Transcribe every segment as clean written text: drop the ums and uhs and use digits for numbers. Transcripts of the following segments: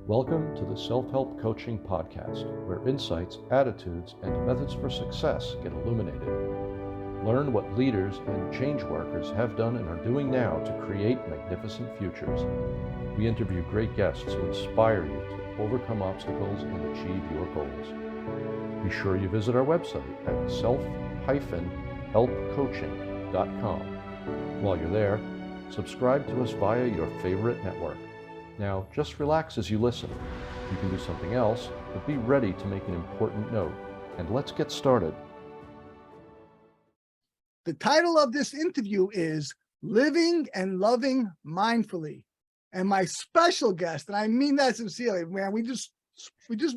Welcome to the Self-Help Coaching Podcast, where insights, attitudes, and methods for success get illuminated. Learn what leaders and change workers have done and are doing now to create magnificent futures. We interview great guests who inspire you to overcome obstacles and achieve your goals. Be sure you visit our website at self-helpcoaching.com. While you're there, subscribe to us via your favorite network. Now, just relax as you listen. You can do something else, but be ready to make an important note. And let's get started. The title of this interview is Living and Loving Mindfully. And my special guest, and I mean that sincerely, man, we just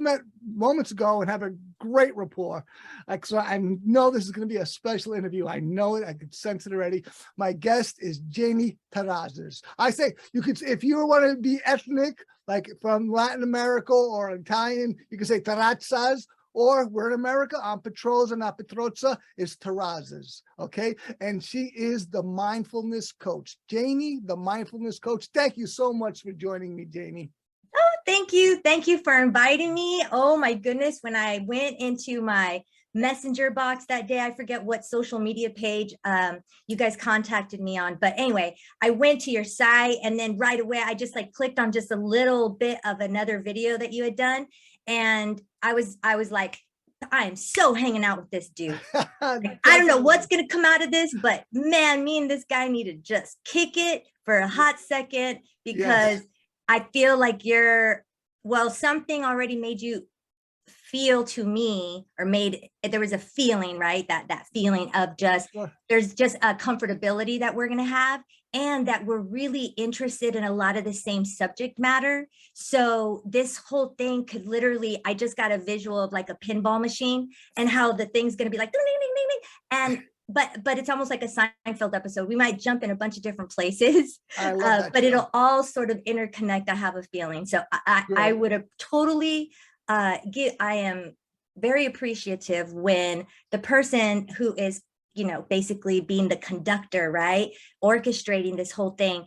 met moments ago and have a great rapport. So I know this is going to be a special interview. I know it. I could sense it already. My guest is Janie Terrazas. I say you could, if you want to be ethnic, like from Latin America or Italian, you can say Terrazas. Or we're in America, I'm Petrozza, not Petrozza, is Terrazas, okay? And she is the mindfulness coach. Janie, the mindfulness coach. Thank you so much for joining me, Janie. Oh, thank you. Thank you for inviting me. Oh my goodness. When I went into my messenger box that day, I forget what social media page you guys contacted me on. But anyway, I went to your site and then right away, I just like clicked on just a little bit of another video that you had done. And I was like, I am so hanging out with this dude. I don't know what's going to come out of this, but man, me and this guy need to just kick it for a hot second because I feel like something already made you feel to me, or there was a feeling, right? That feeling of just, there's just a comfortability that we're going to have, and that we're really interested in a lot of the same subject matter. So this whole thing could literally, I just got a visual of like a pinball machine and how the thing's going to be like, ding, ding, ding, ding, ding. And but it's almost like a Seinfeld episode. We might jump in a bunch of different places, but it'll all sort of interconnect. I have a feeling. So I would have totally I am very appreciative when the person who is, basically being the conductor, right, orchestrating this whole thing,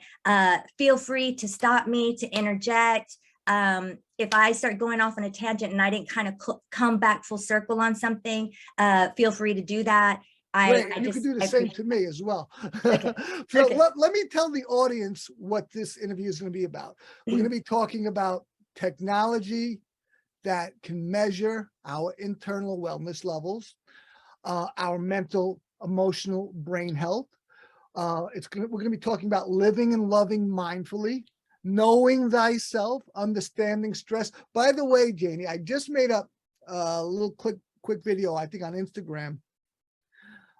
feel free to stop me, to interject. If I start going off on a tangent and I didn't kind of come back full circle on something, feel free to do that. You can do the same to me as well. Okay. So okay. Let me tell the audience what this interview is going to be about. We're going to be talking about technology that can measure our internal wellness levels, our mental, emotional, brain health. We're going to be talking about living and loving mindfully, knowing thyself, understanding stress. By the way, Janie, I just made up a little quick video, I think on Instagram,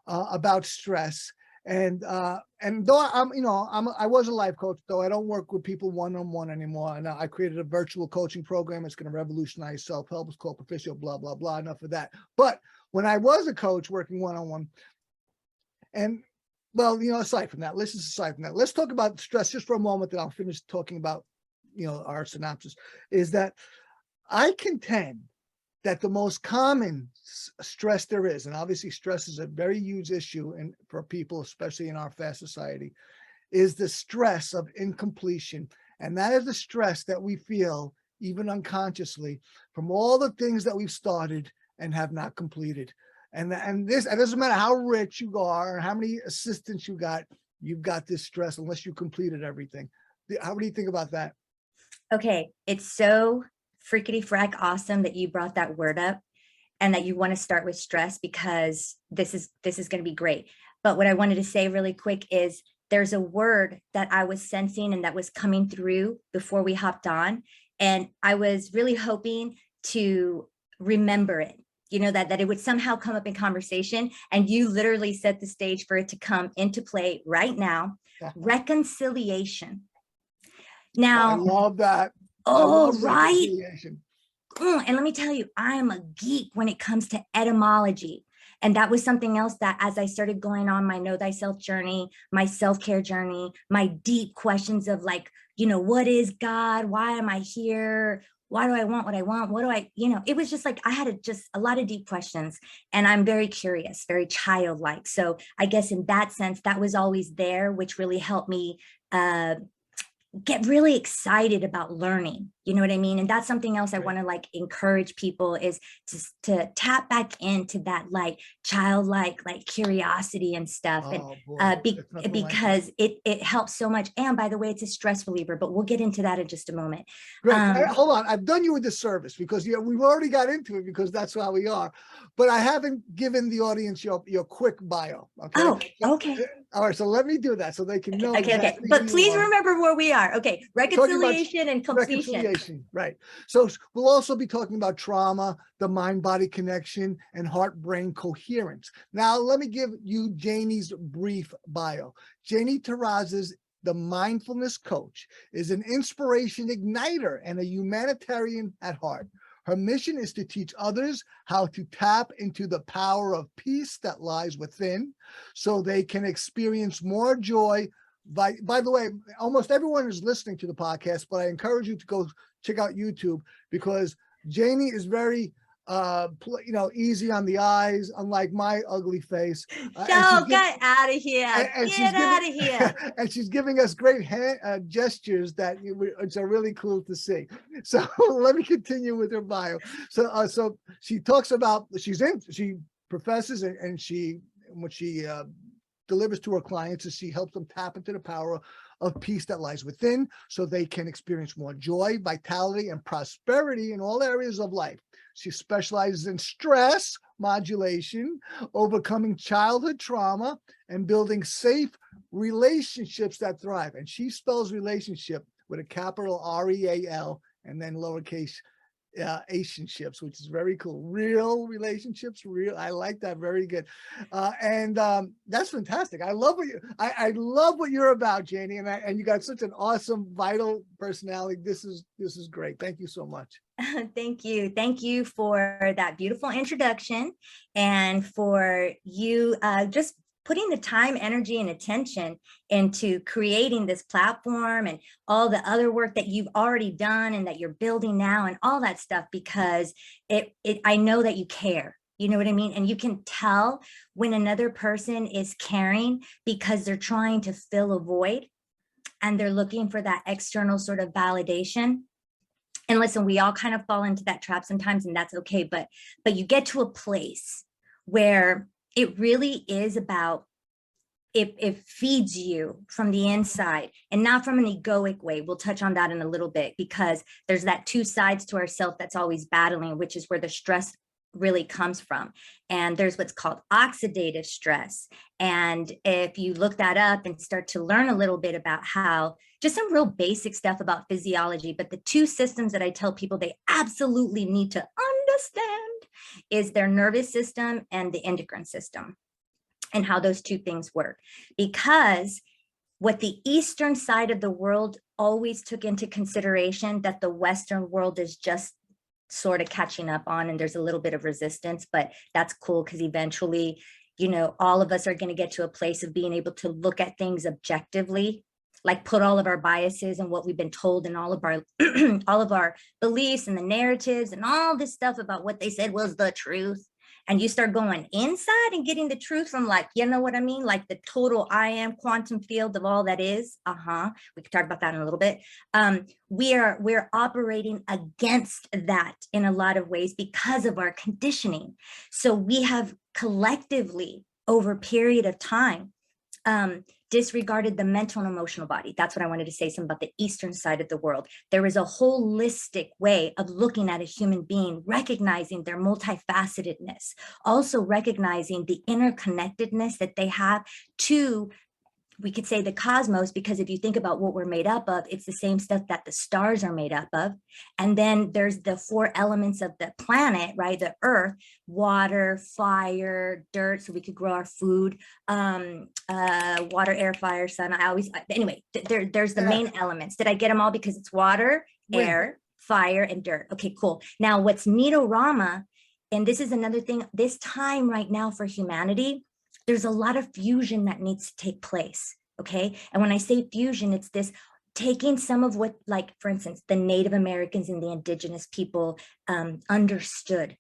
about stress. And though I was a life coach, though I don't work with people one-on-one anymore. And I created a virtual coaching program. It's going to revolutionize self-help. It's called Proficio, blah, blah, blah. Enough of that. But when I was a coach working one-on-one, and aside from that, let's talk about stress just for a moment, then I'll finish talking about, our synopsis, is that I contend that the most common stress there is, and obviously stress is a very huge issue for people, especially in our fast society, is the stress of incompletion. And that is the stress that we feel, even unconsciously, from all the things that we've started and have not completed. And this, it doesn't matter how rich you are or how many assistants you've got this stress unless you completed everything. How do you think about that? Okay, it's so freakity frack awesome that you brought that word up and that you want to start with stress, because this is going to be great. But what I wanted to say really quick is there's a word that I was sensing and that was coming through before we hopped on. And I was really hoping to remember it, that it would somehow come up in conversation, and you literally set the stage for it to come into play right now. Reconciliation. Now, I love that. Oh, right. And let me tell you, I am a geek when it comes to etymology. And that was something else that as I started going on my know thyself journey, my self-care journey, my deep questions of like, what is God? Why am I here? Why do I want what I want? What do I, it was just like, I had just a lot of deep questions, and I'm very curious, very childlike. So I guess in that sense, that was always there, which really helped me get really excited about learning. You know what I mean? And that's something else I want to like encourage people is to tap back into that like childlike like curiosity and stuff. Oh, And boy, because it helps so much. And by the way, it's a stress reliever, but we'll get into that in just a moment. Great. Hold on. I've done you a disservice because we've already got into it because that's how we are. But I haven't given the audience your quick bio. Okay. Oh, okay. All right. So let me do that so they can know. Okay. But please remember where we are. Okay. Reconciliation and completion. Reconciliation. Right. So we'll also be talking about trauma, the mind-body connection, and heart-brain coherence. Now, let me give you Janie's brief bio. Janie Terrazas, the mindfulness coach, is an inspiration igniter and a humanitarian at heart. Her mission is to teach others how to tap into the power of peace that lies within so they can experience more joy. By the way, almost everyone is listening to the podcast, but I encourage you to go check out YouTube because Janie is very easy on the eyes, unlike my ugly face. Get out of here. Get out of here. And she's giving us great hand gestures which are really cool to see. So let me continue with her bio. So she talks about, she professes and what she delivers to her clients is she helps them tap into the power of peace that lies within so they can experience more joy, vitality, and prosperity in all areas of life. She specializes in stress modulation, overcoming childhood trauma, and building safe relationships that thrive. And she spells relationship with a capital REAL and then lowercase relationships, which is very cool. Real relationships, real. I like that. Very good. And that's fantastic. I love what you're about, Janie. And you got such an awesome, vital personality. This is great. Thank you so much. Thank you. Thank you for that beautiful introduction and for you just putting the time, energy, and attention into creating this platform and all the other work that you've already done and that you're building now and all that stuff, because I know that you care. You know what I mean? And you can tell when another person is caring because they're trying to fill a void and they're looking for that external sort of validation. And listen, we all kind of fall into that trap sometimes, and that's okay. But you get to a place where it really is about, it feeds you from the inside and not from an egoic way. We'll touch on that in a little bit, because there's that two sides to ourself that's always battling, which is where the stress really comes from. And there's what's called oxidative stress. And if you look that up and start to learn a little bit about how, just some real basic stuff about physiology, but the two systems that I tell people they absolutely need to understand is their nervous system and the endocrine system, and how those two things work. Because what the Eastern side of the world always took into consideration, that the Western world is just sort of catching up on, and there's a little bit of resistance, but that's cool, because eventually, all of us are going to get to a place of being able to look at things objectively, like put all of our biases and what we've been told and all of our all of our beliefs and the narratives and all this stuff about what they said was the truth. And you start going inside and getting the truth from, like, you know what I mean? Like the total I am quantum field of all that is. We can talk about that in a little bit. We're operating against that in a lot of ways because of our conditioning. So we have collectively, over a period of time, disregarded the mental and emotional body. That's what I wanted to say, something about the Eastern side of the world. There is a holistic way of looking at a human being, recognizing their multifacetedness, also recognizing the interconnectedness that they have to, we could say, the cosmos, because if you think about what we're made up of, it's the same stuff that the stars are made up of. And then there's the four elements of the planet, right? The earth, water, fire, dirt, so we could grow our food, water, air, fire, sun. Anyway, there's the main elements. Did I get them all? Because it's water, air, fire, and dirt. Okay, cool. Now what's neato-rama, and this is another thing, this time right now for humanity, there's a lot of fusion that needs to take place, okay? And when I say fusion, it's this taking some of what, like, for instance, the Native Americans and the indigenous people understood,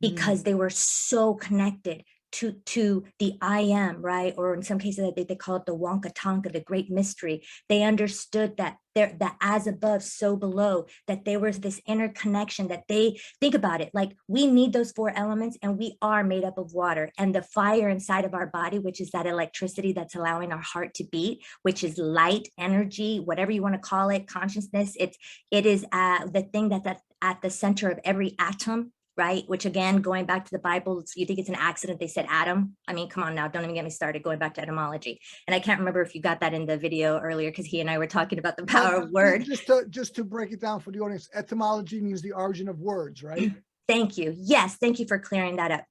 because they were so connected to the I am, right? Or in some cases, they call it the Wonka Tonka, the great mystery. They understood that that as above, so below, that there was this interconnection, that they think about it, like we need those 4 elements, and we are made up of water, and the fire inside of our body, which is that electricity that's allowing our heart to beat, which is light, energy, whatever you want to call it, consciousness. It is the thing that's at the center of every atom, right? Which again, going back to the Bible, you think it's an accident they said Adam? I mean, come on now, don't even get me started going back to etymology. And I can't remember if you got that in the video earlier, because he and I were talking about the power of word. Just to break it down for the audience, etymology means the origin of words, right? Thank you. Yes, thank you for clearing that up.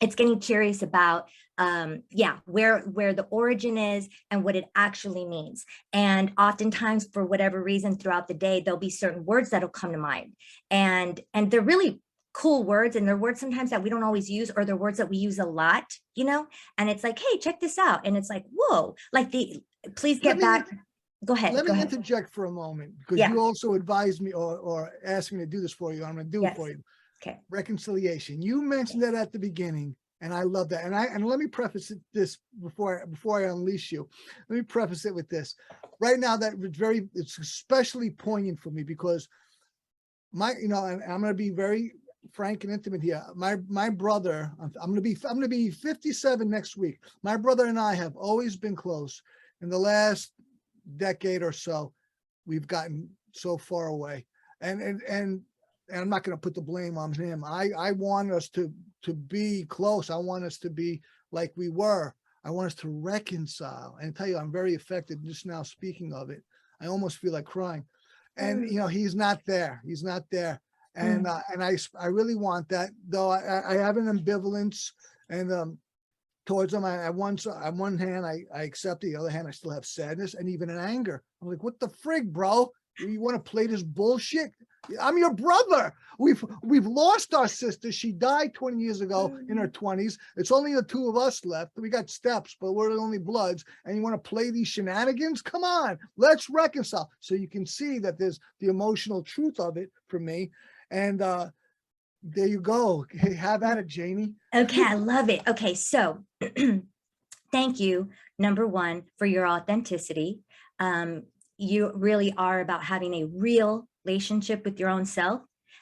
It's getting curious about where the origin is and what it actually means. And oftentimes, for whatever reason, throughout the day, there'll be certain words that'll come to mind, and they're really cool words, and they're words sometimes that we don't always use, or they're words that we use a lot, you know, and it's like, hey, check this out. And it's like, whoa, like please get back. Go ahead. Let me interject for a moment, because you also advised me or asked me to do this for you. I'm going to do it for you. Okay. Reconciliation. You mentioned that at the beginning, and I love that. And let me preface this before I unleash you. Let me preface it with this. Right now, it's especially poignant for me, because and I'm going to be very frank and intimate here. My brother, I'm going to be 57 next week. My brother and I have always been close. In the last decade or so, we've gotten so far away, and I'm not going to put the blame on him. I want us to be close. I want us to be like we were. I want us to reconcile. And I tell you, I'm very affected just now speaking of it. I almost feel like crying. And he's not there. He's not there. And I really want that, though. I have an ambivalence and towards him. On one hand, I accept it. The other hand, I still have sadness and even an anger. I'm like, what the frig, bro? You want to play this bullshit? I'm your brother. We've lost our sister. She died 20 years ago in her 20s. It's only the 2 of us left. We got steps, but we're the only bloods. And you want to play these shenanigans? Come on, let's reconcile. So you can see that there's the emotional truth of it for me. And there you go. Have at it, Janie. Okay, I love it. Okay, so thank you, number one, for your authenticity. You really are about having a real relationship with your own self,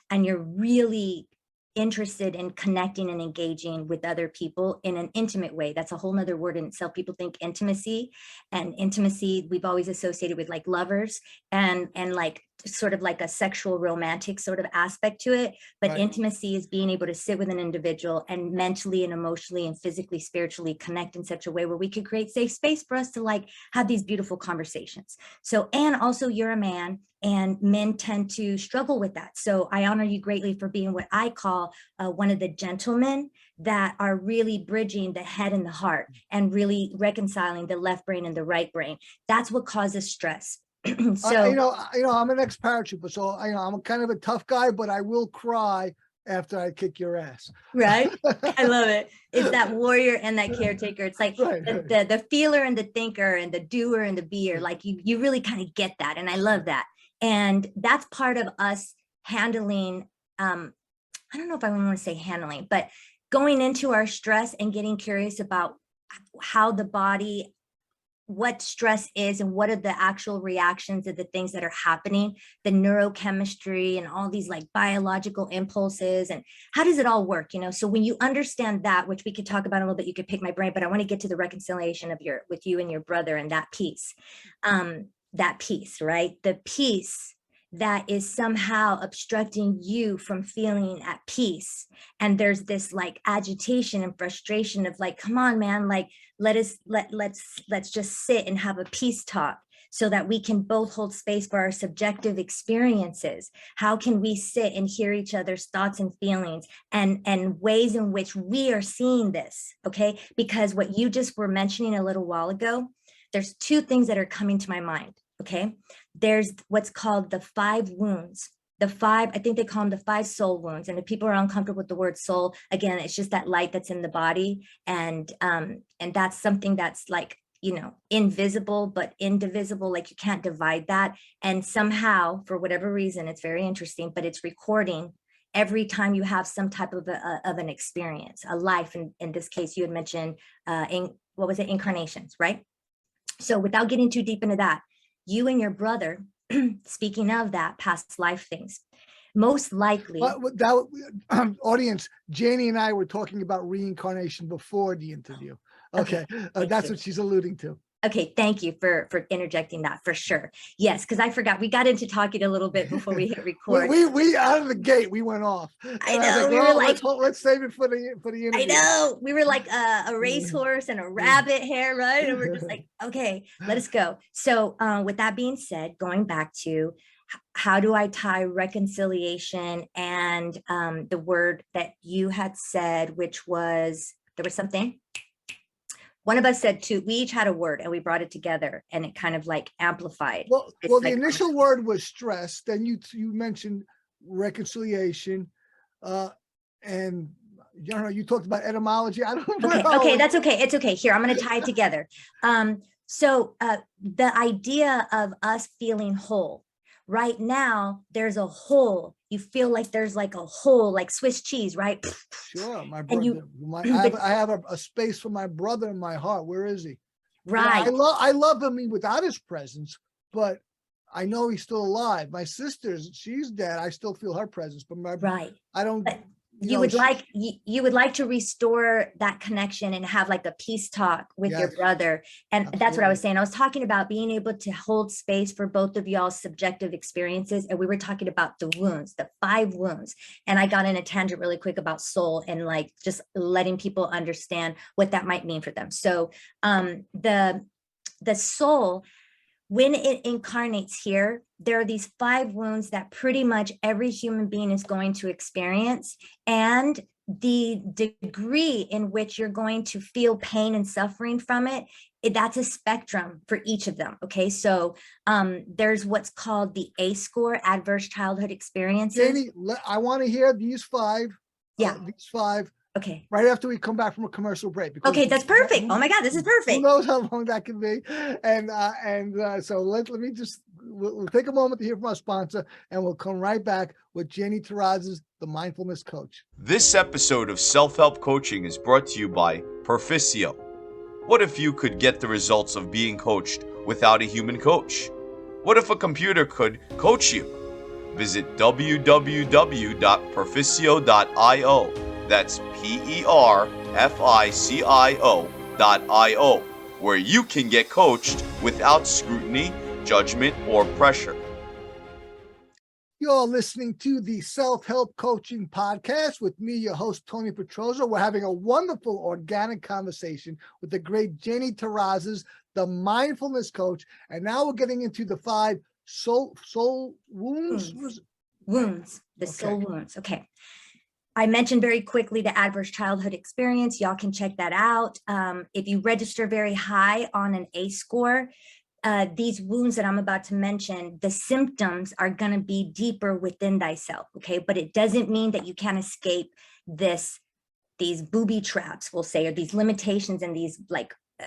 and you're really interested in connecting and engaging with other people in an intimate way. That's a whole nother word in itself. People think intimacy, and intimacy we've always associated with like lovers and like sort of like a sexual romantic sort of aspect to it. But right. Intimacy is being able to sit with an individual and mentally and emotionally and physically, spiritually connect in such a way where we could create safe space for us to like have these beautiful conversations. So, and also you're a man, and men tend to struggle with that. So I honor you greatly for being what I call one of the gentlemen that are really bridging the head and the heart and really reconciling the left brain and the right brain. That's what causes stress. So I'm an ex-paratrooper, so I'm kind of a tough guy, but I will cry after I kick your ass. Right. I love it. It's that warrior and that caretaker. It's like right. the feeler and the thinker and the doer and the beer. Like you really kind of get that. And I love that. And that's part of us handling, I don't know if I want to say handling, but going into our stress and getting curious about how the body, what stress is and what are the actual reactions of the things that are happening, the neurochemistry and all these like biological impulses, and how does it all work, So when you understand that, which we could talk about a little bit, you could pick my brain, but I want to get to the reconciliation of with you and your brother and that piece, right? The piece that is somehow obstructing you from feeling at peace. And there's this like agitation and frustration of like, come on, man, like let's just sit and have a peace talk so that we can both hold space for our subjective experiences. How can we sit and hear each other's thoughts and feelings and ways in which we are seeing this, okay? Because what you just were mentioning a little while ago, there's 2 things that are coming to my mind. Okay, there's what's called the 5 wounds. I think they call them the 5 soul wounds. And if people are uncomfortable with the word soul, again, it's just that light that's in the body. And that's something that's like, invisible, but indivisible, like you can't divide that. And somehow, for whatever reason, it's very interesting, but it's recording every time you have some type of an experience, a life. In this case, you had mentioned incarnations, right? So without getting too deep into that, you and your brother, speaking of that, past life things, most likely. Audience, Janie and I were talking about reincarnation before the interview. Okay, that's what she's alluding to. Okay, thank you for interjecting that, for sure. Yes, because I forgot. We got into talking a little bit before we hit record. we out of the gate, we went off. I know. We were like, let's save it for the interview. I know. We were like a racehorse and a rabbit hare, right? And we're just like, okay, let us go. So with that being said, going back to how do I tie reconciliation and the word that you had said, which was, there was something. One of us said two, we each had a word and we brought it together and it kind of like amplified. Well, the initial word was stress. Then you mentioned reconciliation. And you talked about etymology. I don't know. Okay, that's okay. It's okay. Here, I'm going to tie it together. So the idea of us feeling whole. Right now, there's a hole. You feel like there's like a hole, like Swiss cheese, right? Sure, my brother. I have a space for my brother in my heart. Where is he? Right. I love him without his presence, but I know he's still alive. My sister's, she's dead. I still feel her presence, but I don't. But you would like to restore that connection and have like a peace talk with your brother. And absolutely. That's what I was saying. I was talking about being able to hold space for both of y'all's subjective experiences. And we were talking about the wounds, the 5 wounds. And I got in a tangent really quick about soul and like just letting people understand what that might mean for them. So the soul, when it incarnates here, there are these 5 wounds that pretty much every human being is going to experience. And the degree in which you're going to feel pain and suffering from it, that's a spectrum for each of them. Okay, so there's what's called the ACE score, adverse childhood experiences. Janie, I want to hear these 5. Yeah, these 5. Okay. Right after we come back from a commercial break. Okay, that's perfect. Oh my God, this is perfect. Who knows how long that can be? And so we'll take a moment to hear from our sponsor, and we'll come right back with Janie Terrazas, the mindfulness coach. This episode of Self-Help Coaching is brought to you by Perficio. What if you could get the results of being coached without a human coach? What if a computer could coach you? Visit www.perficio.io. That's PERFICIO.io, where you can get coached without scrutiny, judgment, or pressure. You're listening to the Self-Help Coaching Podcast with me, your host, Tony Petrozza. We're having a wonderful organic conversation with the great Janie Terrazas, the mindfulness coach. And now we're getting into the 5 soul wounds. Wounds, the soul wounds. Okay. I mentioned very quickly the adverse childhood experience. Y'all can check that out. If you register very high on an ACE score, these wounds that I'm about to mention, the symptoms are going to be deeper within thyself. Okay, but it doesn't mean that you can't escape these booby traps, we'll say, or these limitations and these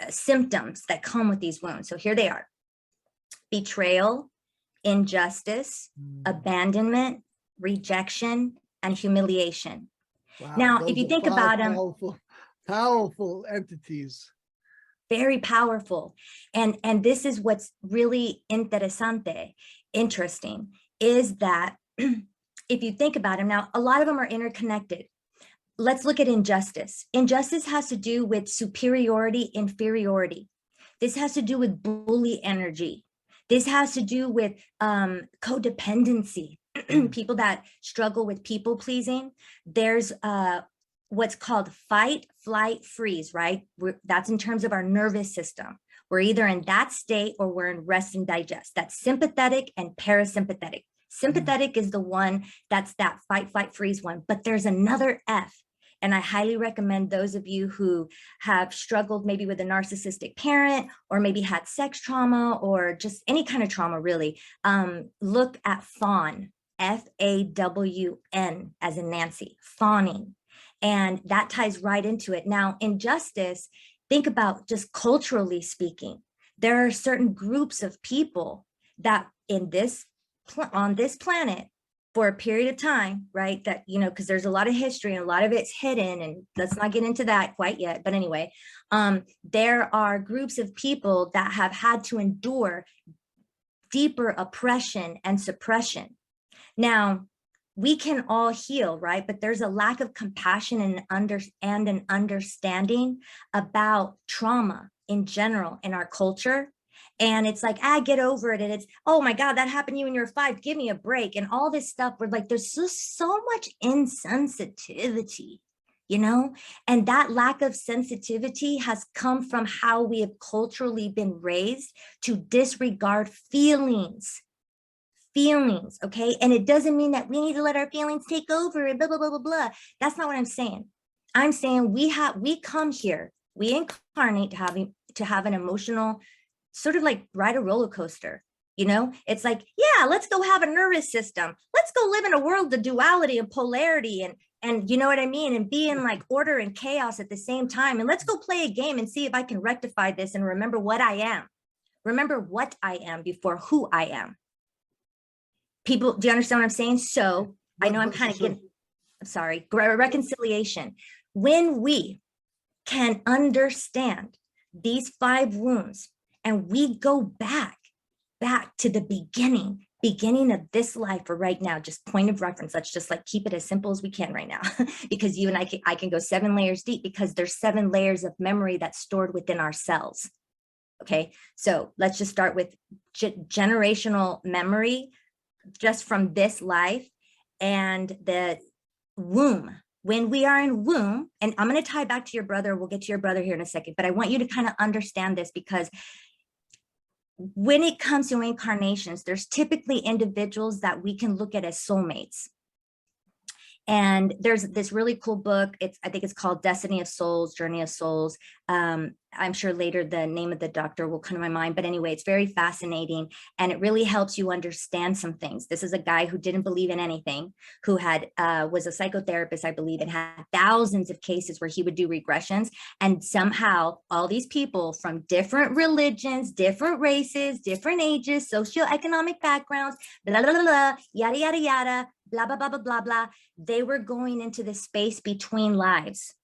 symptoms that come with these wounds. So here they are: betrayal, injustice, abandonment, rejection, and humiliation. Wow, now, if you think about them, powerful entities, very powerful. And this is what's really interesting, is that if you think about them, now, a lot of them are interconnected. Let's look at injustice. Injustice has to do with superiority, inferiority. This has to do with bully energy. This has to do with codependency. People that struggle with people pleasing. There's what's called fight, flight, freeze, right? That's in terms of our nervous system. We're either in that state or we're in rest and digest. That's sympathetic and parasympathetic. Sympathetic is the one that's that fight, flight, freeze one, but there's another F. And I highly recommend those of you who have struggled maybe with a narcissistic parent, or maybe had sex trauma, or just any kind of trauma, really, look at fawn. FAWN, as in Nancy, fawning. And that ties right into it. Now, injustice, think about just culturally speaking, there are certain groups of people that on this planet for a period of time, right? That, you know, because there's a lot of history and a lot of it's hidden, and let's not get into that quite yet. But anyway, there are groups of people that have had to endure deeper oppression and suppression. Now, we can all heal, right? But there's a lack of compassion and an understanding about trauma in general in our culture. And it's like, get over it. And it's, oh my God, that happened to you when you were 5, give me a break. And all this stuff, we're like, there's just so much insensitivity, you know? And that lack of sensitivity has come from how we have culturally been raised to disregard feelings. Okay? And it doesn't mean that we need to let our feelings take over and blah, blah, blah, blah, blah. That's not what I'm saying. I'm saying we come here, we incarnate to have an emotional, sort of like ride a roller coaster. You know, it's like, yeah, let's go have a nervous system. Let's go live in a world of duality and polarity and you know what I mean? And be in like order and chaos at the same time. And let's go play a game and see if I can rectify this and remember what I am. Remember what I am before who I am. People, do you understand what I'm saying? So I know I'm kind of getting, I'm sorry, reconciliation. When we can understand these 5 wounds and we go back to the beginning of this life, or right now, just point of reference. Let's just like keep it as simple as we can right now, because you and I can go 7 layers deep, because there's 7 layers of memory that's stored within our cells. Okay, so let's just start with generational memory just from this life and the womb. When we are in womb, and I'm going to tie back to your brother, we'll get to your brother here in a second, but I want you to kind of understand this, because when it comes to incarnations, there's typically individuals that we can look at as soulmates. And there's this really cool book. I think it's called Destiny of Souls, Journey of Souls. I'm sure later the name of the doctor will come to my mind, but anyway, it's very fascinating. And it really helps you understand some things. This is a guy who didn't believe in anything, who was a psychotherapist, I believe, and had thousands of cases where he would do regressions. And somehow all these people from different religions, different races, different ages, socioeconomic backgrounds, blah, blah, blah, blah, yada, yada, yada, blah, blah, blah, blah, blah, blah. They were going into the space between lives.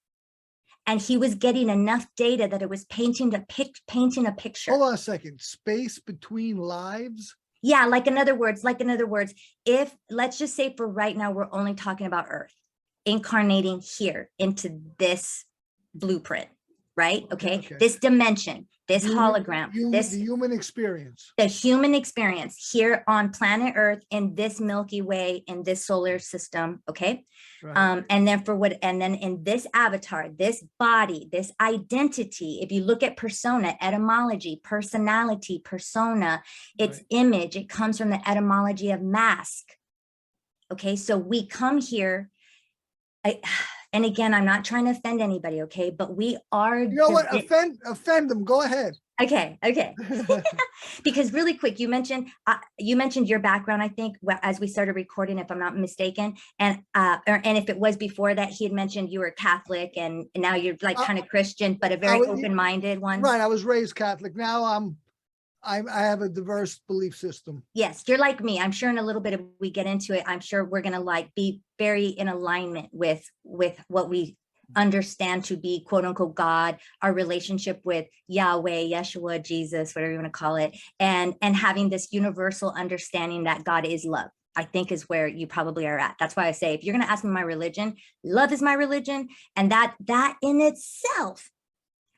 And he was getting enough data that it was painting a picture. Hold on a second. Space between lives? Yeah, like in other words, if, let's just say for right now, we're only talking about Earth, incarnating here into this blueprint, right? Okay. This dimension, this hologram, the human experience. The human experience here on planet Earth, in this Milky Way, in this solar system. Okay. Right. And then in this avatar, this body, this identity, if you look at persona, etymology, personality, persona, its image, it comes from the etymology of mask. Okay. So we come here. And again, I'm not trying to offend anybody, okay? But we are. You know what? Offend them. Go ahead. Okay. Because really quick, you mentioned your background, I think, as we started recording, if I'm not mistaken, and if it was before that, he had mentioned you were Catholic, and now you're like kind of Christian, but a very open-minded one. Right. I was raised Catholic. Now I have a diverse belief system. Yes, you're like me. I'm sure in a little bit, if we get into it, I'm sure we're going to like be very in alignment with what we understand to be quote unquote God, our relationship with Yahweh, Yeshua, Jesus, whatever you want to call it, and having this universal understanding that God is love, I think is where you probably are at. That's why I say, if you're going to ask me my religion, love is my religion. And that in itself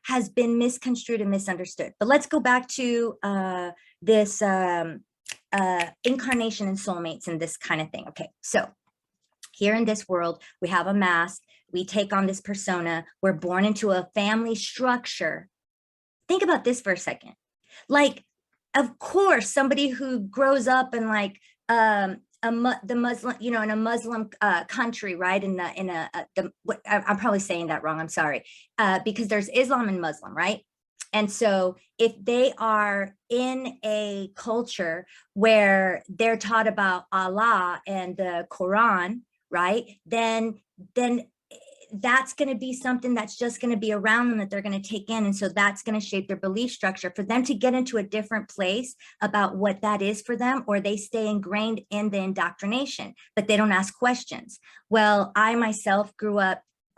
has been misconstrued and misunderstood. But let's go back to this incarnation and soulmates and this kind of thing. Okay, so here in this world, we have a mask. We take on this persona. We're born into a family structure. Think about this for a second. Like, of course, somebody who grows up in like the Muslim, you know, in a Muslim country, right? I'm probably saying that wrong. I'm sorry, because there's Islam and Muslim, right? And so if they are in a culture where they're taught about Allah and the Quran, right? Then that's going to be something that's just going to be around them that they're going to take in. And so that's going to shape their belief structure for them to get into a different place about what that is for them, or they stay ingrained in the indoctrination, but they don't ask questions. Well, I myself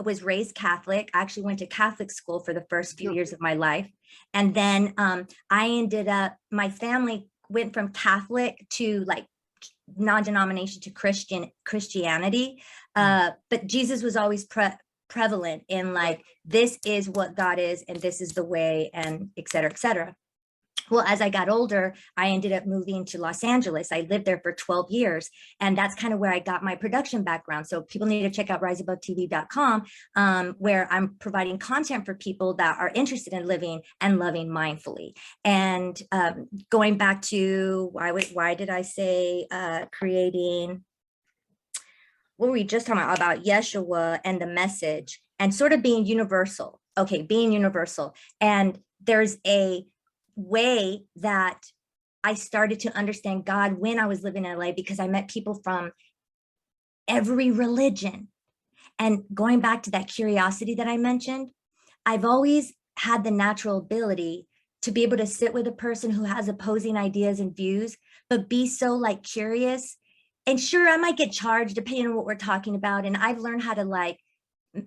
was raised Catholic. I actually went to Catholic school for the first few years of my life. And then my family went from Catholic to like non-denomination to Christianity. But Jesus was always prevalent in like, this is what God is, and this is the way, and et cetera, et cetera. Well, as I got older, I ended up moving to Los Angeles. I lived there for 12 years, and that's kind of where I got my production background. So people need to check out riseabovetv.com, where I'm providing content for people that are interested in living and loving mindfully. And going back to why did I say creating, what were we just talking about Yeshua and the message and sort of being universal. Okay, being universal. And there's a way that I started to understand God when I was living in LA, because I met people from every religion. And going back to that curiosity that I mentioned, I've always had the natural ability to be able to sit with a person who has opposing ideas and views, but be so like curious. And sure, I might get charged depending on what we're talking about. And I've learned how to like, I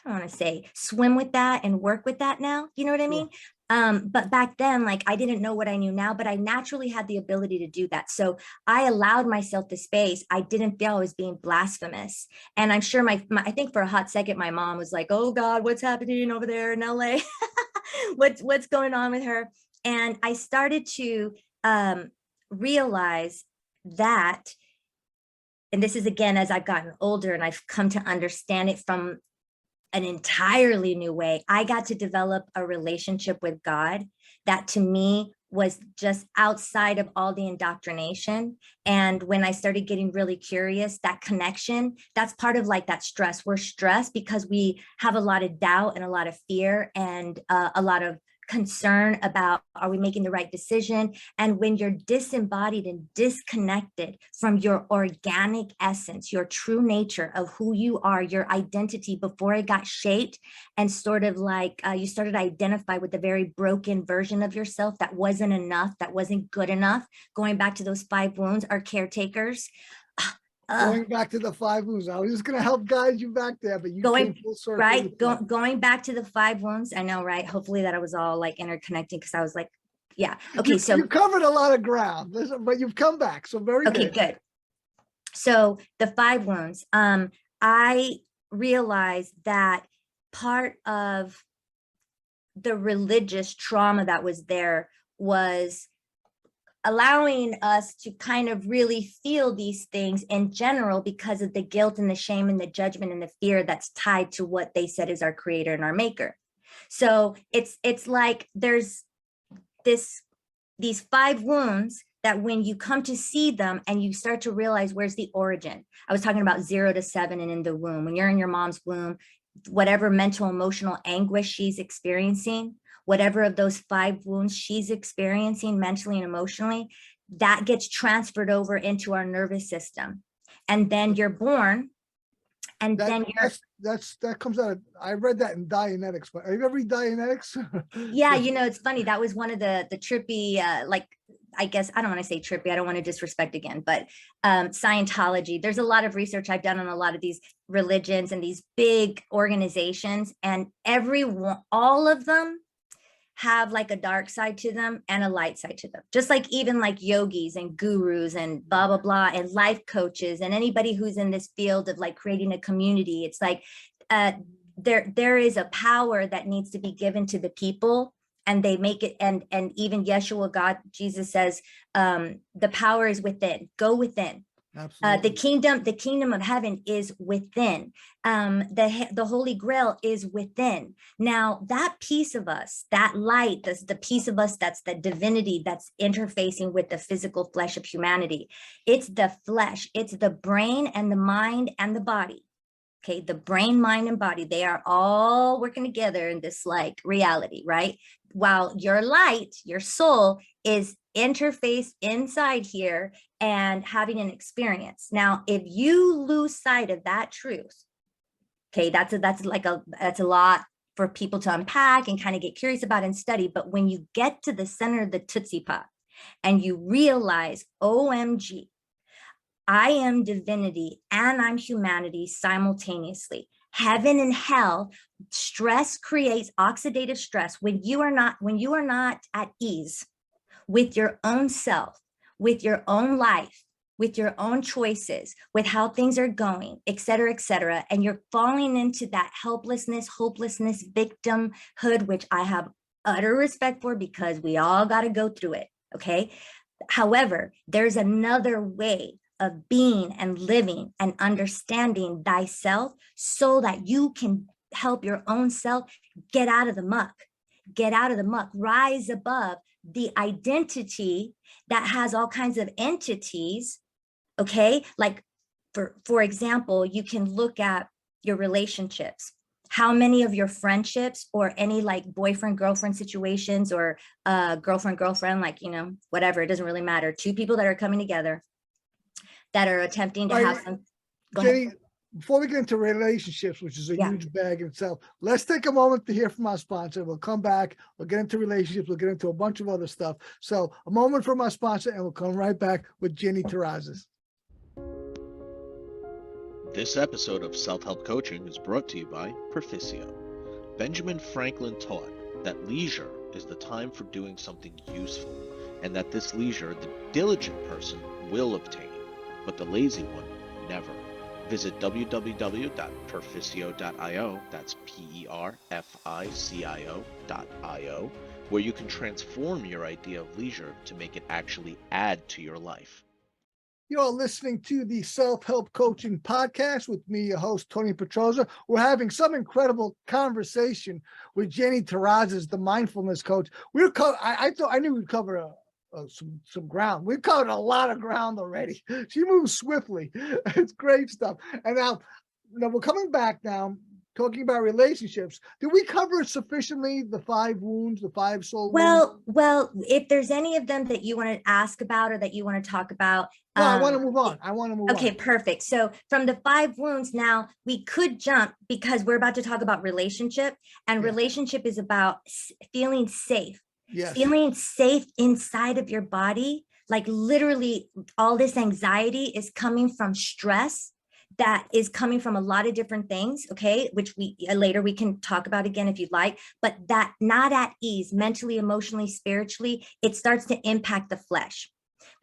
don't want to say swim with that and work with that now. You know what I mean? But back then, like, I didn't know what I knew now, but I naturally had the ability to do that. So I allowed myself the space. I didn't feel I was being blasphemous. And I'm sure I think for a hot second, my mom was like, oh God, what's happening over there in LA? What's going on with her? And I started to realize that, and this is again, as I've gotten older and I've come to understand it from an entirely new way, I got to develop a relationship with God that to me was just outside of all the indoctrination. And when I started getting really curious, that connection, that's part of like that stress. We're stressed because we have a lot of doubt and a lot of fear and a lot of concern about, are we making the right decision? And when you're disembodied and disconnected from your organic essence, your true nature of who you are, your identity before it got shaped, and sort of like you started to identify with the very broken version of yourself that wasn't enough, that wasn't good enough, going back to those 5 wounds, our caretakers. Going back to the 5 wounds. I was just going to help guide you back there, but you came full circle. Right, going back to the 5 wounds. I know, right? Hopefully that I was all like interconnecting, because I was like, yeah. Okay, so you covered a lot of ground, but you've come back. So very good. Okay, good. So the 5 wounds. I realized that part of the religious trauma that was there was allowing us to kind of really feel these things in general because of the guilt and the shame and the judgment and the fear that's tied to what they said is our creator and our maker. So it's like there's these 5 wounds that when you come to see them and you start to realize where's the origin. I was talking about 0 to 7 and in the womb. When you're in your mom's womb, whatever mental, emotional anguish she's experiencing, whatever of those 5 wounds she's experiencing mentally and emotionally, that gets transferred over into our nervous system. And then you're born, and then that comes out of, I read that in Dianetics, but have you ever read Dianetics? Yeah, you know, it's funny. That was one of the trippy, like, I guess, I don't want to say trippy, I don't want to disrespect again, but Scientology. There's a lot of research I've done on a lot of these religions and these big organizations, and all of them have like a dark side to them and a light side to them. Just like even like yogis and gurus and blah, blah, blah, and life coaches and anybody who's in this field of like creating a community. It's like there is a power that needs to be given to the people, and they make it, and even Yeshua, God, Jesus says, the power is within, go within. The kingdom of heaven is within. The Holy Grail is within. Now, that piece of us, that light, the piece of us that's the divinity that's interfacing with the physical flesh of humanity. It's the flesh, it's the brain and the mind and the body. Okay, the brain, mind, and body, they are all working together in this like reality, right? While your light, your soul, is interfaced inside here and having an experience. Now, if you lose sight of that truth, Okay, that's a lot for people to unpack and kind of get curious about and study. But when you get to the center of the Tootsie Pop and you realize, OMG, I am divinity and I'm humanity simultaneously. Heaven and hell. Stress creates oxidative stress. When you are not at ease with your own self, with your own life, with your own choices, with how things are going, et cetera, and you're falling into that helplessness, hopelessness, victimhood, which I have utter respect for because we all got to go through it, okay? However, there's another way of being and living and understanding thyself so that you can help your own self get out of the muck, rise above the identity that has all kinds of entities. Okay, like for example, you can look at your relationships. How many of your friendships or any like boyfriend girlfriend situations or girlfriend, like, you know, whatever, it doesn't really matter. Two people that are coming together that are attempting to have some. Janie, before we get into relationships, which is a huge bag in itself, let's take a moment to hear from our sponsor. We'll come back. We'll get into relationships. We'll get into a bunch of other stuff. So a moment from our sponsor, and we'll come right back with Janie Terrazas. This episode of Self-Help Coaching is brought to you by Proficio. Benjamin Franklin taught that leisure is the time for doing something useful, and that this leisure the diligent person will obtain, but the lazy one never. Visit www.perficio.io, that's PERFICIO.io, where you can transform your idea of leisure to make it actually add to your life. You're listening to the Self-Help Coaching Podcast with me, your host, Tony Petrozza. We're having some incredible conversation with Janie Terrazas, the mindfulness coach. I knew we'd cover some ground. We've covered a lot of ground already. She moves swiftly. It's great stuff. And now we're coming back now, talking about relationships. Did we cover sufficiently the 5 wounds, the 5 soul wounds? Well, if there's any of them that you want to ask about or that you want to talk about. No, I want to move on. Okay, perfect. So from the 5 wounds, now we could jump because we're about to talk about relationship, and relationship is about feeling safe. Yes. Feeling safe inside of your body. Like literally all this anxiety is coming from stress that is coming from a lot of different things, okay, which we later we can talk about again if you'd like, but that not at ease mentally, emotionally, spiritually, it starts to impact the flesh.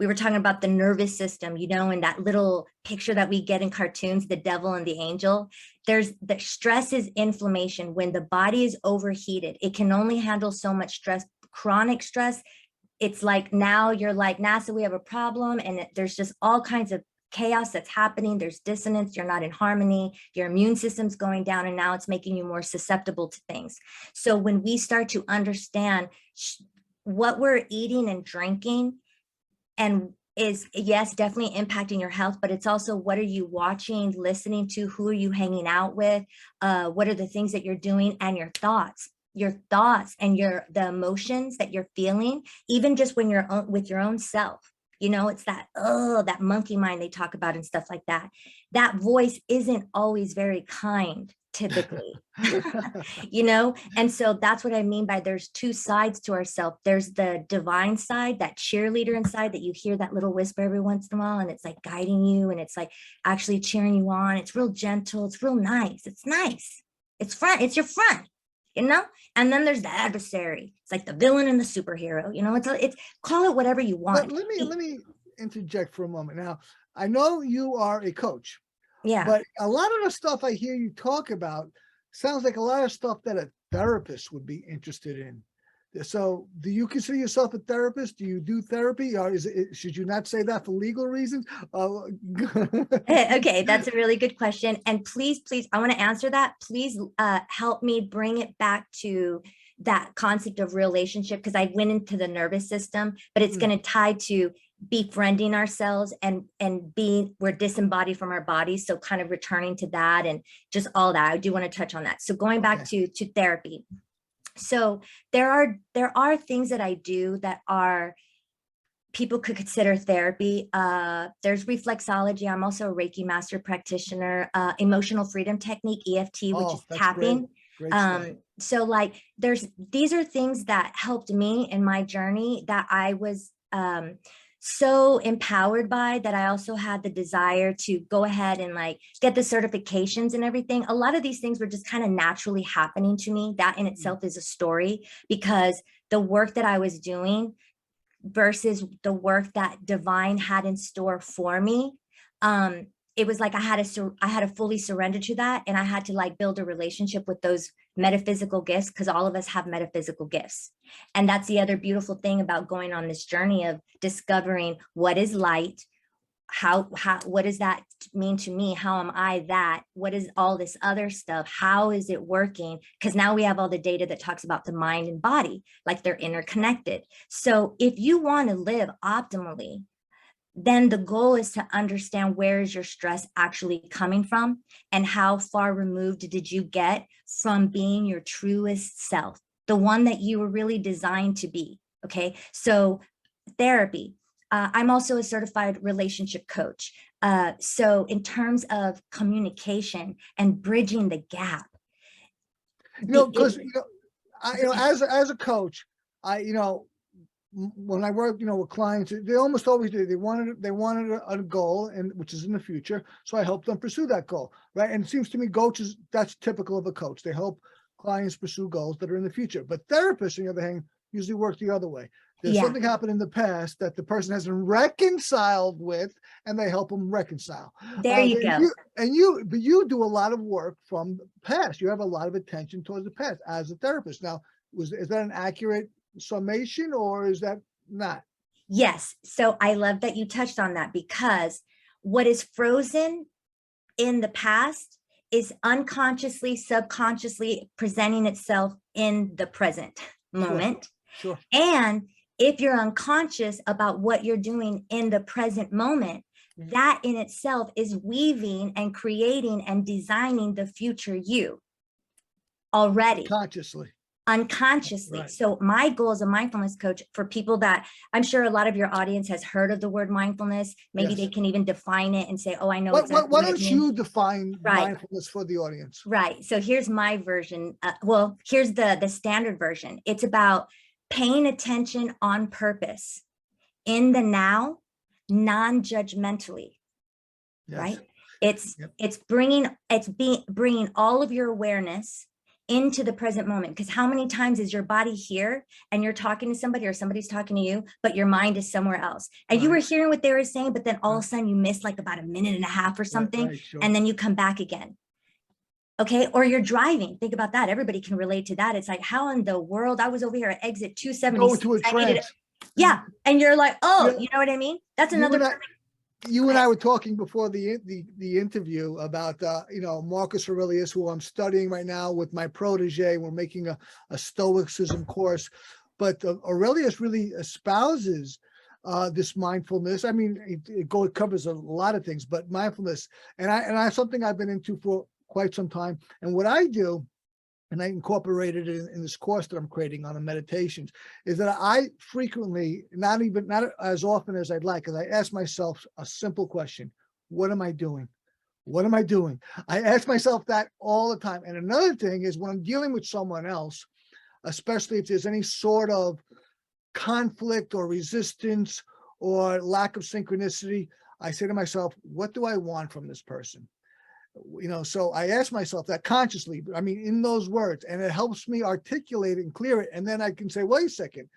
We were talking about the nervous system, you know, and that little picture that we get in cartoons, the devil and the angel. There's the stress is inflammation. When the body is overheated, it can only handle so much stress. Chronic stress, it's like now you're like, NASA, we have a problem, and there's just all kinds of chaos that's happening. There's dissonance. You're not in harmony. Your immune system's going down, and now it's making you more susceptible to things. So when we start to understand what we're eating and drinking, and is, yes, definitely impacting your health, but it's also what are you watching, listening to, who are you hanging out with, what are the things that you're doing, and your thoughts and the emotions that you're feeling, even just when you're with your own self. You know, it's that monkey mind they talk about and stuff like that. That voice isn't always very kind, typically, you know? And so that's what I mean by there's 2 sides to ourselves. There's the divine side, that cheerleader inside that you hear that little whisper every once in a while, and it's like guiding you, and it's like actually cheering you on. It's real gentle. It's real nice. It's nice. It's your friend. You know, and then there's the adversary. It's like the villain and the superhero. You know, it's call it whatever you want. Let me interject for a moment. Now, I know you are a coach. Yeah. But a lot of the stuff I hear you talk about sounds like a lot of stuff that a therapist would be interested in. So do you consider yourself a therapist? Do you do therapy, or should you not say that for legal reasons? Okay, that's a really good question. And please, I want to answer that. Please help me bring it back to that concept of relationship, because I went into the nervous system, but it's going to tie to befriending ourselves and we're disembodied from our bodies. So kind of returning to that and just all that. I do want to touch on that. So going back to therapy. So there are things that I do that are people could consider therapy. There's reflexology. I'm also a Reiki master practitioner, emotional freedom technique, EFT, which is that's tapping. Great stuff. So like these are things that helped me in my journey that I was so empowered by, that I also had the desire to go ahead and like get the certifications and everything. A lot of these things were just kind of naturally happening to me. That in itself is a story, because the work that I was doing versus the work that divine had in store for me, it was like I had to fully surrender to that, and I had to like build a relationship with those metaphysical gifts, because all of us have metaphysical gifts. And that's the other beautiful thing about going on this journey of discovering what is light, how what does that mean to me, how am I that, what is all this other stuff, how is it working? Because now we have all the data that talks about the mind and body, like they're interconnected. So if you want to live optimally, then the goal is to understand where is your stress actually coming from, and how far removed did you get from being your truest self, the one that you were really designed to be. Okay, so therapy. I'm also a certified relationship coach. So in terms of communication and bridging the gap. Because as a coach, when I work, with clients, they almost always do. They wanted a goal, and which is in the future. So I help them pursue that goal, right? And it seems to me, coaches, that's typical of a coach. They help clients pursue goals that are in the future. But therapists, on the other hand, usually work the other way. There's something happened in the past that the person hasn't reconciled with, and they help them reconcile. There you go. But you do a lot of work from the past. You have a lot of attention towards the past as a therapist. Now, is that an accurate summation, or is that not? Yes. So I love that you touched on that, because what is frozen in the past is unconsciously, subconsciously presenting itself in the present moment. Sure. And if you're unconscious about what you're doing in the present moment, that in itself is weaving and creating and designing the future you already. Unconsciously. Right. So my goal as a mindfulness coach, for people that I'm sure a lot of your audience has heard of the word mindfulness, maybe they can even define it and say, oh, I know exactly why don't you define mindfulness for the audience? Right. So here's my version. Well, here's the standard version. It's about paying attention on purpose in the now, non-judgmentally. Yes. Right. It's bringing all of your awareness into the present moment. Because how many times is your body here and you're talking to somebody, or somebody's talking to you, but your mind is somewhere else, and you were hearing what they were saying, but then all of a sudden you missed like about a minute and a half or something, and then you come back again. Okay. Or you're driving. Think about that. Everybody can relate to that. It's like, how in the world, I was over here at exit 276. Yeah. And you're like, oh, you know what I mean? That's another. You and I were talking before the interview about, Marcus Aurelius, who I'm studying right now with my protege. We're making a Stoicism course, but Aurelius really espouses this mindfulness. I mean, it covers a lot of things, but mindfulness, and I something I've been into for quite some time. And what I do, and I incorporated it in this course that I'm creating on the meditations, is that I frequently, not as often as I'd like, because I ask myself a simple question: what am I doing? What am I doing? I ask myself that all the time. And another thing is, when I'm dealing with someone else, especially if there's any sort of conflict or resistance or lack of synchronicity, I say to myself, what do I want from this person? So I ask myself that consciously, I mean, in those words, and it helps me articulate and clear it. And then I can say, wait a second,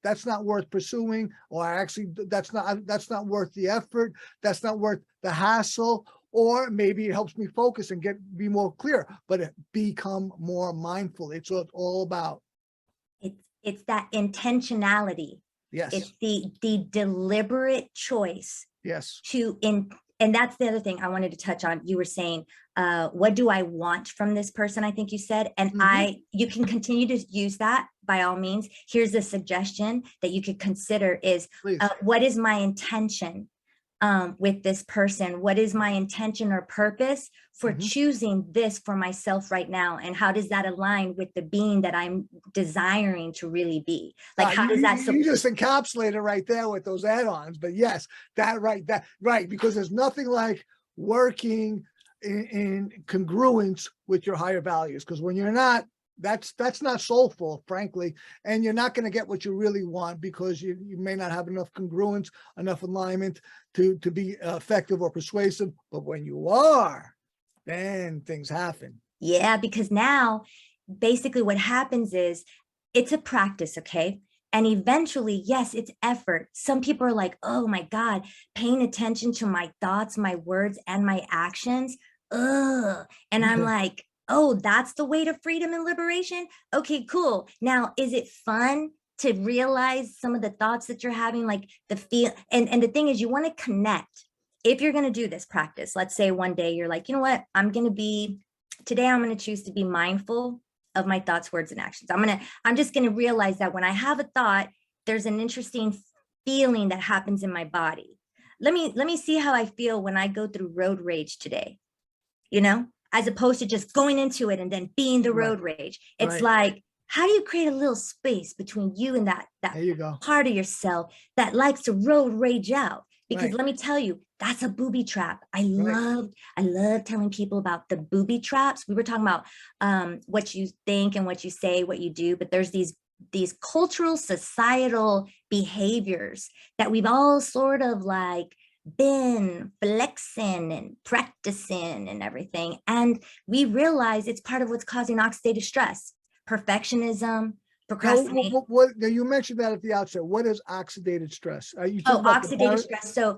that's not worth pursuing, or that's not worth the effort. That's not worth the hassle. Or maybe it helps me focus and be more clear, but become more mindful. It's what it's all about. It's that intentionality. Yes. It's the deliberate choice. Yes. And that's the other thing I wanted to touch on. You were saying, what do I want from this person? I think you said, and you can continue to use that by all means. Here's a suggestion that you could consider is, what is my intention with this person? What is my intention or purpose for choosing this for myself right now? And how does that align with the being that I'm desiring to really be? Like, how does that? You just encapsulate it right there with those add-ons. But yes, that right, because there's nothing like working in congruence with your higher values. Because when you're not, that's not soulful, frankly, and you're not going to get what you really want, because you may not have enough congruence, enough alignment to be effective or persuasive. But when you are, then things happen. Yeah, because now basically what happens is it's a practice, okay? And eventually, yes, it's effort. Some people are like, oh my God, paying attention to my thoughts, my words, and my actions. Ugh. And I'm like, oh, that's the way to freedom and liberation? Okay, cool. Now, is it fun to realize some of the thoughts that you're having, like the feel? And the thing is, you want to connect. If you're going to do this practice, let's say one day you're like, you know what, today I'm going to choose to be mindful of my thoughts, words, and actions. I'm just going to realize that when I have a thought, there's an interesting feeling that happens in my body. Let me see how I feel when I go through road rage today, as opposed to just going into it and then being the road rage. It's like, how do you create a little space between you and that there you go. part of yourself that likes to road rage out? Because let me tell you, that's a booby trap. I love telling people about the booby traps. We were talking about what you think and what you say, what you do, but there's these cultural, societal behaviors that we've all sort of like been flexing and practicing and everything. And we realize it's part of what's causing oxidative stress, perfectionism, procrastination. You mentioned that at the outset. What is oxidative stress? Oxidative stress. So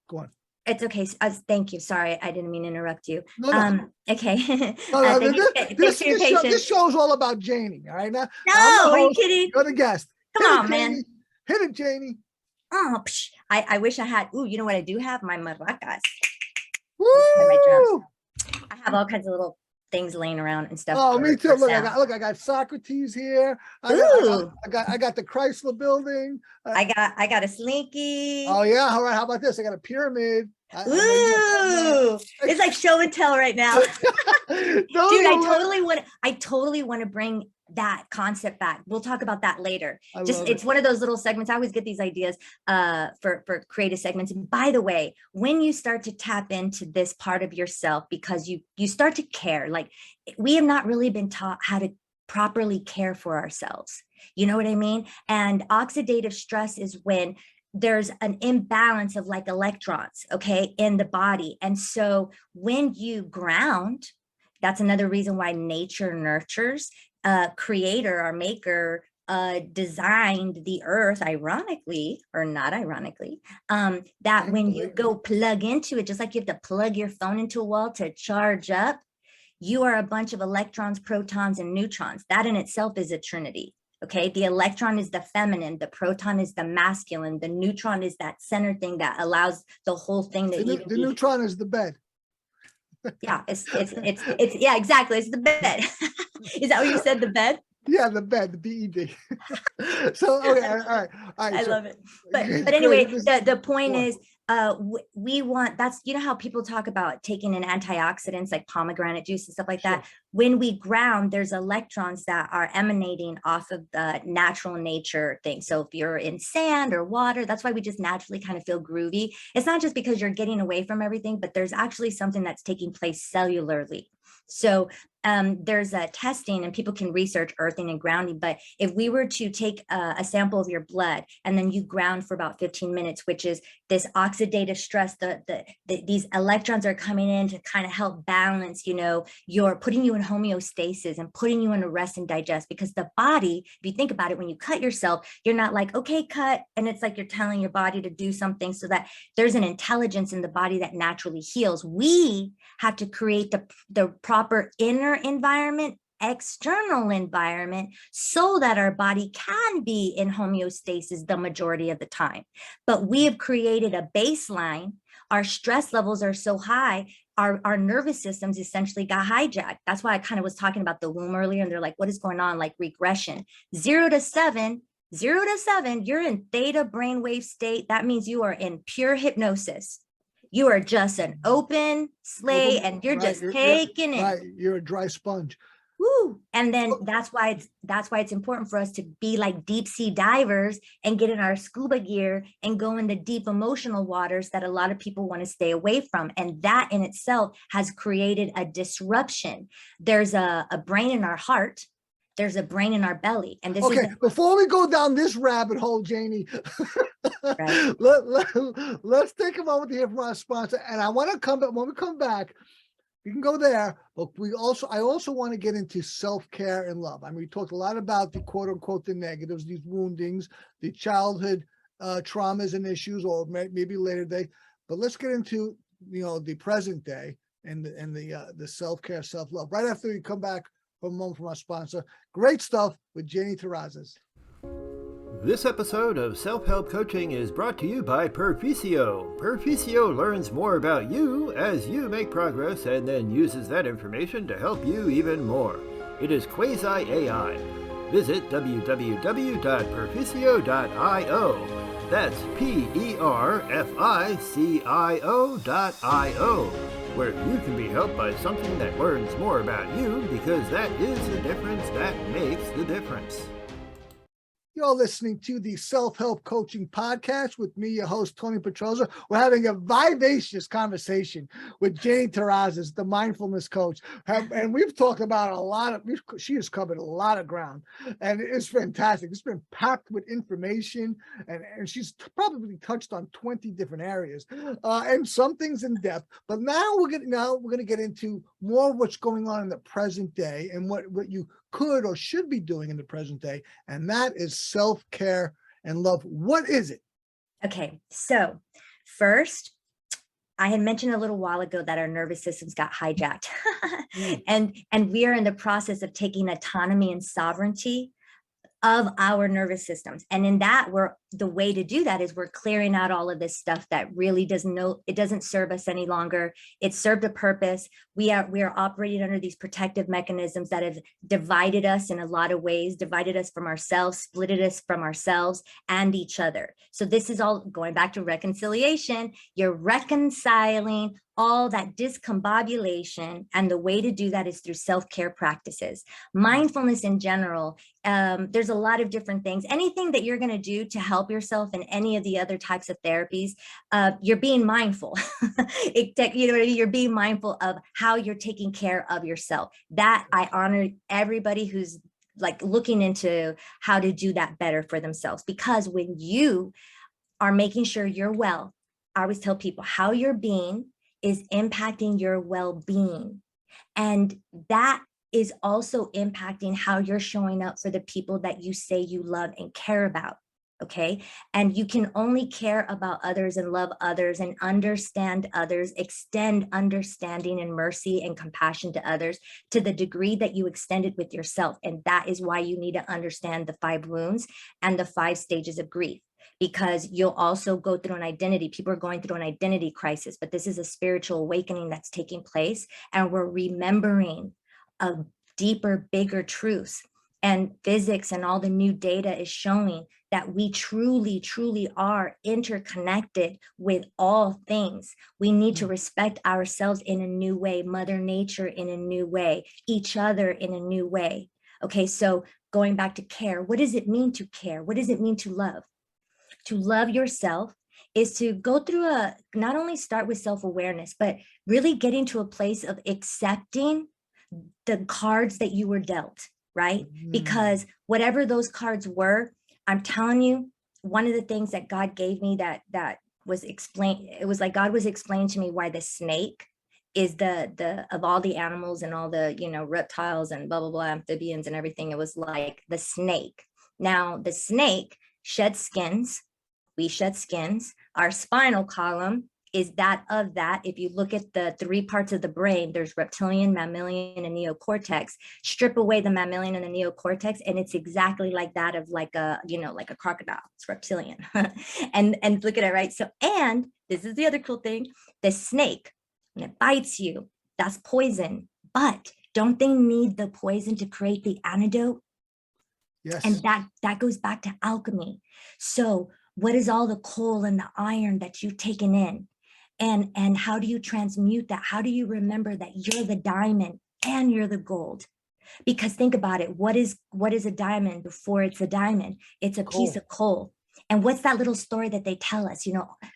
go on. It's okay. Thank you. Sorry, I didn't mean to interrupt you. No. Okay. This show is all about Janie. All right. Now, no, are you kidding? You're the guest. Come on, man. Hit it, Janie. Oh, I wish I had. Ooh, you know what I do have? My maracas. Woo! I have all kinds of little things laying around and stuff. Oh, me too. Look, I got Socrates here. I got the Chrysler Building. I got a Slinky. Oh yeah. All right. How about this? I got a pyramid. Ooh, it's like show and tell right now. Dude, I totally want to bring that concept back. We'll talk about that later. It's one of those little segments. I always get these ideas for creative segments. And by the way, when you start to tap into this part of yourself, because you start to care, like we have not really been taught how to properly care for ourselves. You know what I mean? And oxidative stress is when there's an imbalance of like electrons, okay, in the body. And so when you ground, that's another reason why nature nurtures. Creator, our maker, designed the earth, ironically or not ironically, that when you go plug into it, just like you have to plug your phone into a wall to charge up, you are a bunch of electrons, protons, and neutrons. That in itself is a trinity. Okay, the electron is the feminine, the proton is the masculine, the neutron is that center thing that allows the whole thing to the neutron is the bed. Yeah, it's yeah, exactly. It's the bed. Is that what you said? The bed? Yeah, the bed, the BED. So okay, all right. I love it. But anyway, the point is, we want, that's, you know how people talk about taking in antioxidants like pomegranate juice and stuff like that. When we ground, there's electrons that are emanating off of the natural nature thing. So if you're in sand or water, that's why we just naturally kind of feel groovy. It's not just because you're getting away from everything, but there's actually something that's taking place cellularly. So there's a testing, and people can research earthing and grounding. But if we were to take a sample of your blood and then you ground for about 15 minutes, which is this oxidative stress, these electrons are coming in to kind of help balance, you're putting you in homeostasis and putting you in a rest and digest. Because the body, if you think about it, when you cut yourself, you're not like, okay, cut. And it's like you're telling your body to do something, so that there's an intelligence in the body that naturally heals. We have to create the proper inner environment, external environment, so that our body can be in homeostasis the majority of the time. But we have created a baseline. Our stress levels are so high, our nervous systems essentially got hijacked. That's why I kind of was talking about the womb earlier, and they're like, what is going on? Like regression. 0 to 7 0 to 7, you're in theta brainwave state. That means you are in pure hypnosis. You are just an open slate and you're just taking it. Right, you're a dry sponge. Woo. And then that's why it's important for us to be like deep sea divers and get in our scuba gear and go in the deep emotional waters that a lot of people want to stay away from. And that in itself has created a disruption. There's a brain in our heart. There's a brain in our belly. And this okay, before we go down this rabbit hole, Janie, right. let's take a moment to hear from our sponsor. And I want to come back when we come back. You can go there, but I also want to get into self-care and love. I mean, we talked a lot about the quote unquote, the negatives, these woundings, the childhood traumas and issues, or maybe later day, but let's get into, the present day and the self-care, self-love. Right after we come back from a moment from our sponsor. Great stuff with Janie Terrazas. This episode of Self-Help Coaching is brought to you by Perficio. Perficio learns more about you as you make progress and then uses that information to help you even more. It is quasi-AI. Visit www.perficio.io. That's PERFICIO.io, where you can be helped by something that learns more about you, because that is the difference that makes the difference. You're listening to the Self-Help Coaching Podcast with me, your host, Tony Petrozza. We're having a vivacious conversation with Janie Terrazas, the mindfulness coach. And we've talked about she has covered a lot of ground, and it's fantastic. It's been packed with information, and she's probably touched on 20 different areas, and some things in depth. But now we're going to get into more of what's going on in the present day and what you could or should be doing in the present day, and that is self-care and love. What is it? Okay, so first, I had mentioned a little while ago that our nervous systems got hijacked, and we are in the process of taking autonomy and sovereignty of our nervous systems. And in that, the way to do that is we're clearing out all of this stuff that really doesn't serve us any longer. It served a purpose. We are operating under these protective mechanisms that have divided us in a lot of ways, divided us from ourselves, splitted us from ourselves and each other. So this is all going back to reconciliation. You're reconciling all that discombobulation, and the way to do that is through self-care practices. Mindfulness in general, there's a lot of different things. Anything that you're going to do to help yourself in any of the other types of therapies, you're being mindful. You're being mindful of how you're taking care of yourself. That I honor everybody who's like looking into how to do that better for themselves, because when you are making sure you're well, I always tell people how you're being is impacting your well-being. And that is also impacting how you're showing up for the people that you say you love and care about. Okay. And you can only care about others and love others and understand others, extend understanding and mercy and compassion to others to the degree that you extend it with yourself. And that is why you need to understand the 5 wounds and the 5 stages of grief, because you'll also go through an identity. People are going through an identity crisis, but this is a spiritual awakening that's taking place. And we're remembering a deeper, bigger truths. And physics and all the new data is showing that we truly, truly are interconnected with all things. We need to respect ourselves in a new way, Mother Nature in a new way, each other in a new way. Okay, so going back to care, what does it mean to care? What does it mean to love? To love yourself is to go through not only start with self-awareness, but really getting to a place of accepting the cards that you were dealt, right? Because whatever those cards were, I'm telling you, one of the things that God gave me that was explained, it was like God was explaining to me why the snake is the of all the animals and all the, reptiles and blah, blah, blah, amphibians and everything. It was like the snake. Now the snake sheds skins. We shed skins. Our spinal column is that. If you look at the 3 parts of the brain, there's reptilian, mammalian, and neocortex. Strip away the mammalian and the neocortex, and it's exactly like that of like a crocodile. It's reptilian. and look at it, right? So, and this is the other cool thing. The snake, when it bites you, that's poison. But don't they need the poison to create the antidote? Yes. And that goes back to alchemy. So what is all the coal and the iron that you've taken in? And how do you transmute that? How do you remember that you're the diamond and you're the gold? Because think about it, what is a diamond before it's a diamond? It's a piece of coal. And what's that little story that they tell us?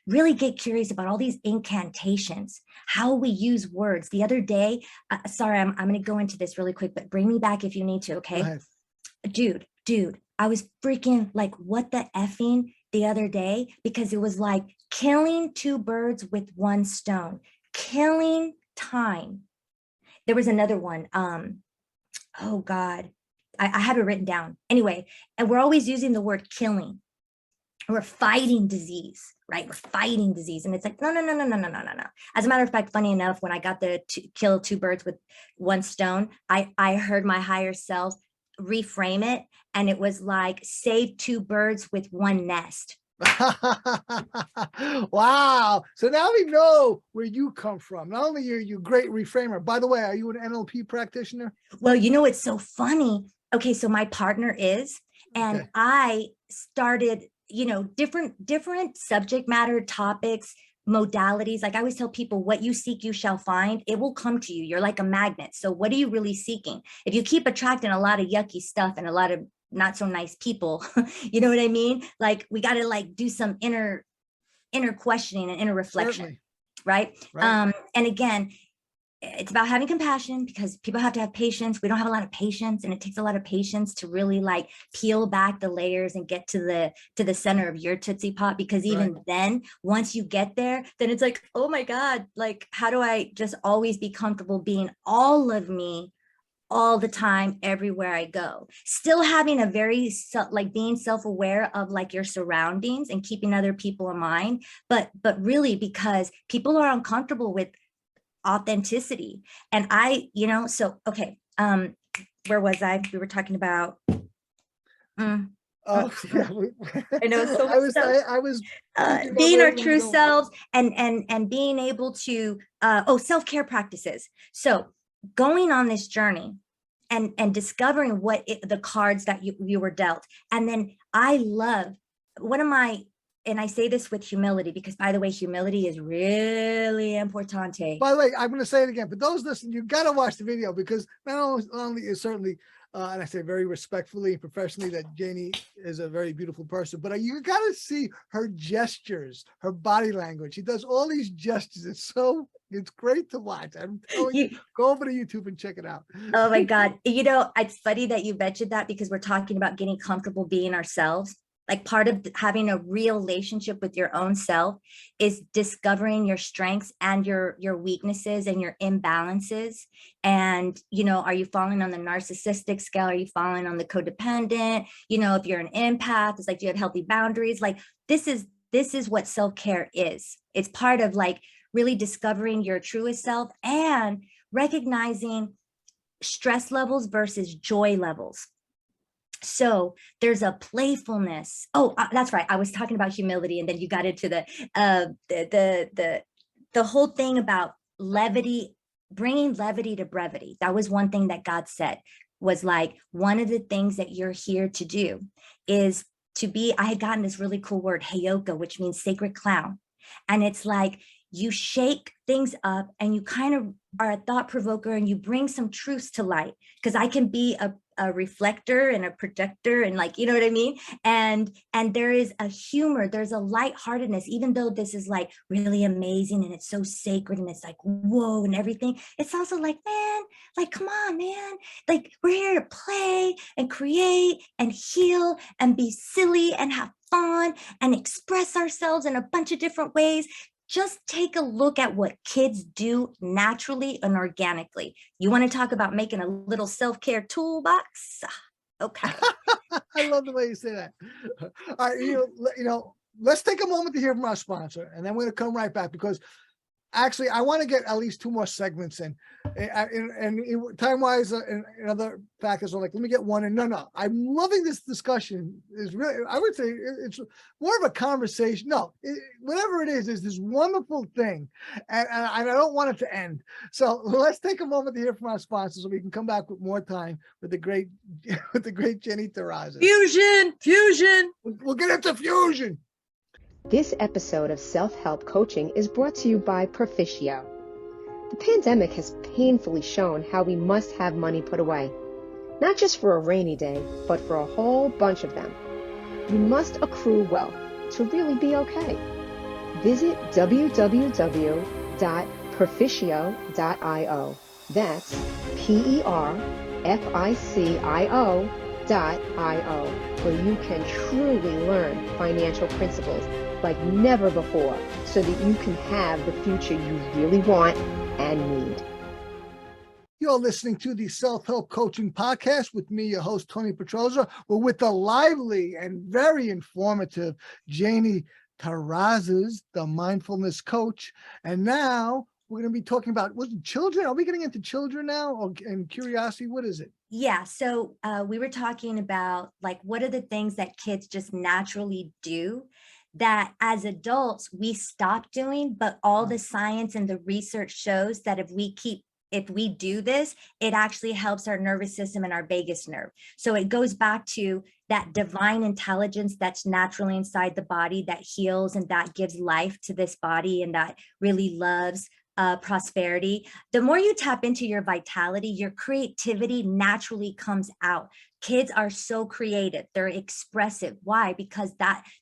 Really get curious about all these incantations, how we use words. The other day, sorry, I'm going to go into this really quick, but bring me back if you need to, okay? Dude, I was freaking like, what the effing the other day, because it was like killing two birds with one stone, killing time. There was another one. Oh God, I have it written down. Anyway, and we're always using the word killing. We're fighting disease, right? We're fighting disease. And it's like, no. As a matter of fact, funny enough, when I got to kill two birds with one stone, I heard my higher self reframe it. And it was like, save two birds with one nest. Wow. So now we know where you come from. Not only are you a great reframer, by the way, are you an NLP practitioner? Well, it's so funny. Okay, so my partner is, and okay. I started, different subject matter topics, modalities. Like I always tell people, what you seek, you shall find. It will come to you. You're like a magnet. So what are you really seeking? If you keep attracting a lot of yucky stuff and a lot of not so nice people, you know what I mean? Like we got to like do some inner questioning and inner reflection. Right. And again, it's about having compassion, because people have to have patience. We don't have a lot of patience, and it takes a lot of patience to really like peel back the layers and get to the center of your Tootsie Pop. Because even then, once you get there, then it's like, oh my God, like, how do I just always be comfortable being all of me all the time, everywhere I go, still having a very like being self-aware of like your surroundings and keeping other people in mind, but really because people are uncomfortable with authenticity. And so okay, where was I? We were talking about yeah. I know, so I was being our true selves and being able to self-care practices. So going on this journey and discovering the cards that you were dealt. And then I love and I say this with humility, because by the way, humility is really importante. By the way, I'm going to say it again. For those listening, you got to watch the video, because not only is certainly, and I say very respectfully and professionally, that Janie is a very beautiful person, but you got to see her gestures, her body language. She does all these gestures. It's great to watch. I'm telling you, go over to YouTube and check it out. Oh my God. It's funny that you mentioned that, because we're talking about getting comfortable being ourselves. Like part of having a real relationship with your own self is discovering your strengths and your weaknesses and your imbalances. And, are you falling on the narcissistic scale? Are you falling on the codependent? If you're an empath, it's like, do you have healthy boundaries? Like this is what self-care is. It's part of like really discovering your truest self and recognizing stress levels versus joy levels. So there's a playfulness. Oh, that's right. I was talking about humility, and then you got into the whole thing about levity, bringing levity to brevity. That was one thing that God said, was like, one of the things that you're here to do is to be, I had gotten this really cool word, heyoka, which means sacred clown. And it's like, you shake things up and you kind of are a thought provoker and you bring some truths to light, because I can be a reflector and a projector, and like, you know what I mean? And there is a humor, there's a lightheartedness, even though this is like really amazing and it's so sacred and it's like, whoa, and everything. It's also like, man, like, come on, man. Like, we're here to play and create and heal and be silly and have fun and express ourselves in a bunch of different ways. Just take a look at what kids do naturally and organically. You want to talk about making a little self-care toolbox? Okay. I love the way you say that. All right, let's take a moment to hear from our sponsor, and then we're going to come right back, because actually, I want to get at least 2 more segments in. And time-wise, and other factors are like, let me get one. And no, I'm loving this discussion. Is really, I would say it's more of a conversation. No, whatever it is this wonderful thing. And I don't want it to end. So let's take a moment to hear from our sponsors so we can come back with more time with the great Janie Terrazas. Fusion. We'll get into fusion. This episode of Self-Help Coaching is brought to you by Perficio. The pandemic has painfully shown how we must have money put away, not just for a rainy day, but for a whole bunch of them. You must accrue wealth to really be okay. Visit www.perficio.io. That's PERFICIO.io, where you can truly learn financial principles like never before, so that you can have the future you really want and need. You're listening to the Self-Help Coaching Podcast with me, your host, Tony Petrozza. We're with the lively and very informative Janie Terrazas, the mindfulness coach. And now we're going to be talking about, was it children? Are we getting into children now? And curiosity, what is it? Yeah. So we were talking about like, what are the things that kids just naturally do that as adults we stop doing, but all the science and the research shows that if we do this, it actually helps our nervous system and our vagus nerve. So it goes back to that divine intelligence that's naturally inside the body that heals and that gives life to this body and that really loves prosperity. The more you tap into your vitality, your creativity naturally comes out. Kids are so creative. They're expressive. Why? Because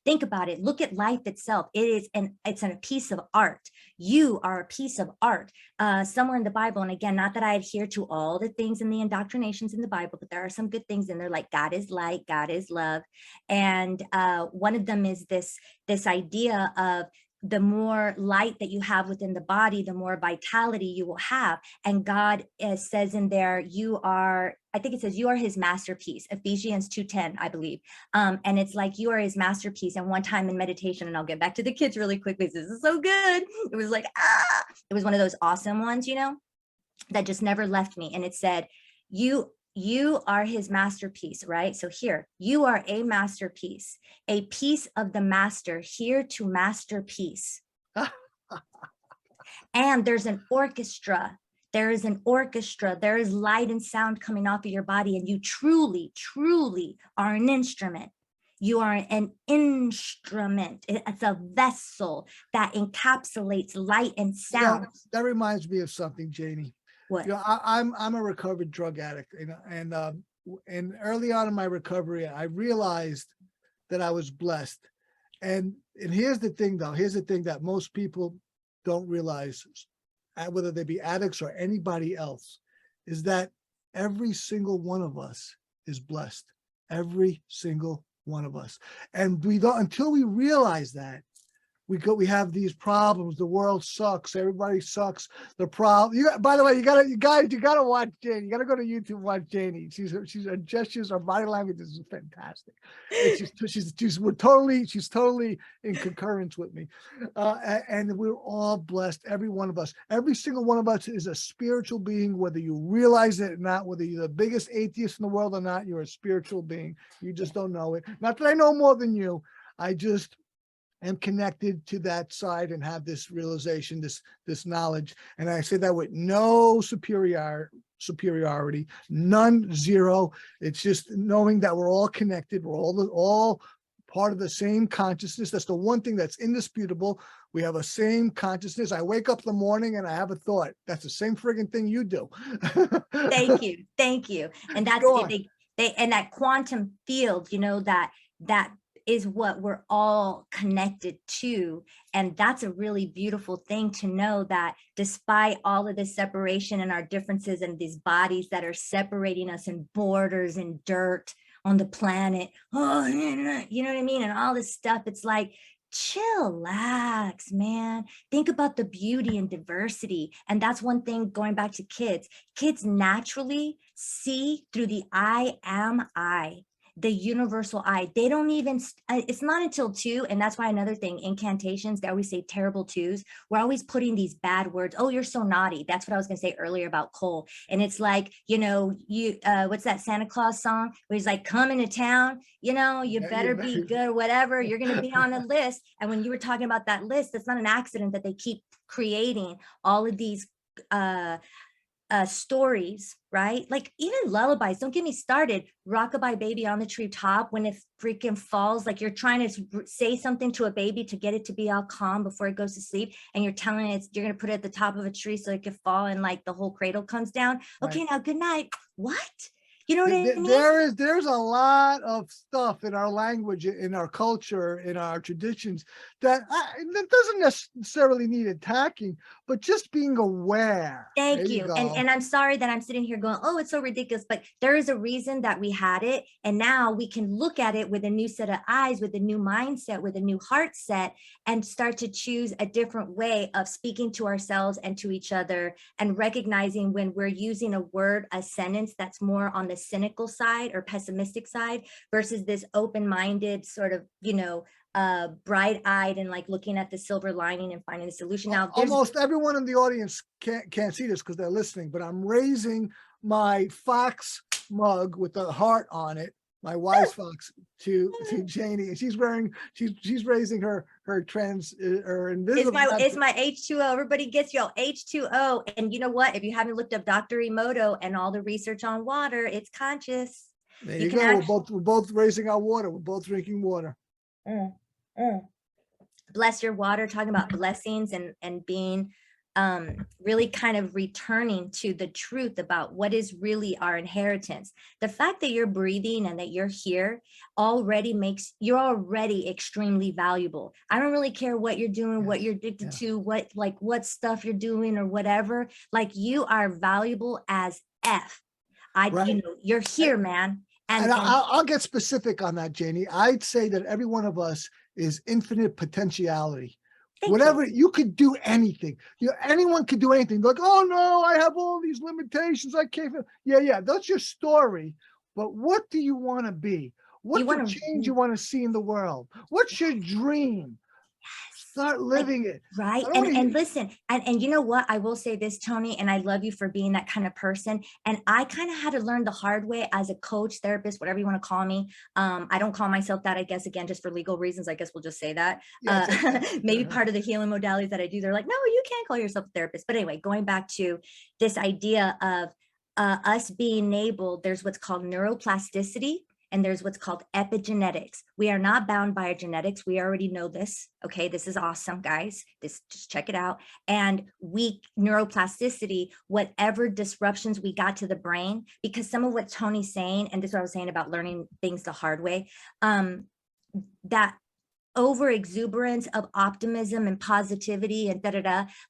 think about it. Look at life itself. It's a piece of art. You are a piece of art. Somewhere in the Bible, and again, not that I adhere to all the things in the indoctrinations in the Bible, but there are some good things in there, like God is light, God is love. And one of them is this idea of the more light that you have within the body, the more vitality you will have. And God says in there, you are his masterpiece, Ephesians 2:10, I believe. And it's like, you are his masterpiece. And one time in meditation, and I'll get back to the kids really quickly, this is so good. It was like, it was one of those awesome ones, that just never left me. And it said, you are his masterpiece, right? So here, you are a masterpiece, a piece of the master, here to masterpiece. And there's an orchestra. There is an orchestra. There is light and sound coming off of your body. And you truly, truly are an instrument. You are an instrument. It's a vessel that encapsulates light and sound. That reminds me of something, Janie. What? I'm a recovered drug addict, and early on in my recovery, I realized that I was blessed. And here's the thing, though. Here's the thing that most people don't realize, whether they be addicts or anybody else, is that every single one of us is blessed. Every single one of us. And we don't, until we realize that, we have these problems. The world sucks. Everybody sucks. The problem. By the way, you gotta watch Janie. You gotta go to YouTube and watch Janie. Her gestures, her body language is fantastic. She's totally in concurrence with me. And we're all blessed. Every one of us. Every single one of us is a spiritual being, whether you realize it or not. Whether you're the biggest atheist in the world or not, you're a spiritual being. You just don't know it. Not that I know more than you. I just am connected to that side and have this realization, this knowledge. And I say that with no superiority, none, zero. It's just knowing that we're all connected. We're all part of the same consciousness. That's the one thing that's indisputable. We have a same consciousness. I wake up in the morning and I have a thought. That's the same friggin' thing you do. Thank you. And that's and that quantum field, that is what we're all connected to. And that's a really beautiful thing to know, that despite all of the separation and our differences and these bodies that are separating us in borders and dirt on the planet, you know what I mean? And all this stuff, it's like, chillax, man. Think about the beauty and diversity. And that's one thing, going back to kids. Kids naturally see through the I am I. the universal eye. They don't even, it's not until 2. And that's why another thing, incantations, they always say terrible 2s. We're always putting these bad words. Oh, you're so naughty. That's what I was going to say earlier about Cole. And it's like, you know, what's that Santa Claus song where he's like, coming to town, you know, you better be good or whatever. You're going to be on a list. And when you were talking about that list, it's not an accident that they keep creating all of these stories, right? Like even lullabies, don't get me started. Rockabye Baby on the Treetop, when it freaking falls, like you're trying to say something to a baby to get it to be all calm before it goes to sleep, and you're telling it you're going to put it at the top of a tree so it can fall and like the whole cradle comes down. Okay, right. Now good night. What? You know what I mean? There's a lot of stuff in our language, in our culture, in our traditions that doesn't necessarily need attacking, but just being aware. Thank you. And I'm sorry that I'm sitting here going, oh, it's so ridiculous, but there is a reason that we had it. And now we can look at it with a new set of eyes, with a new mindset, with a new heart set, and start to choose a different way of speaking to ourselves and to each other, and recognizing when we're using a word, a sentence that's more on the cynical side or pessimistic side versus this open-minded sort of, you know, bright-eyed and like looking at the silver lining and finding the solution. Now, almost everyone in the audience can't see this because they're listening, but I'm raising my Fox mug with the heart on it, my wise fox, to Janie, and she's raising her invisible. It's my H2O. Everybody gets your H2O. And you know what? If you haven't looked up Dr. Emoto and all the research on water, it's conscious. There you go. We're both raising our water. We're both drinking water. Bless your water, talking about blessings and being really kind of returning to the truth about what is really our inheritance. The fact that you're breathing and that you're here already makes you're already extremely valuable. I don't really care what you're doing, what you're addicted to, what stuff you're doing or whatever. Like, you are valuable as F. You know, you're here, man. And I'll get specific on that, Janie. I'd say that every one of us is infinite potentiality. Whatever, you could do anything. Anyone could do anything. Like, oh no, I have all these limitations. I can't. Yeah, that's your story. But what do you want to be? What's the change you want to see in the world? What's your dream? Start living it. Right. And listen, and you know what? I will say this, Tony, and I love you for being that kind of person. And I kind of had to learn the hard way as a coach, therapist, whatever you want to call me. I don't call myself that, I guess, again, just for legal reasons. I guess we'll just say that. Maybe part of the healing modalities that I do, they're like, no, you can't call yourself a therapist. But anyway, going back to this idea of us being able, there's what's called neuroplasticity. And there's what's called epigenetics. We are not bound by our genetics. We already know this. Okay, this is awesome, guys. Just check it out. And neuroplasticity, whatever disruptions we got to the brain, because some of what Tony's saying, and this is what I was saying about learning things the hard way, that over exuberance of optimism and positivity and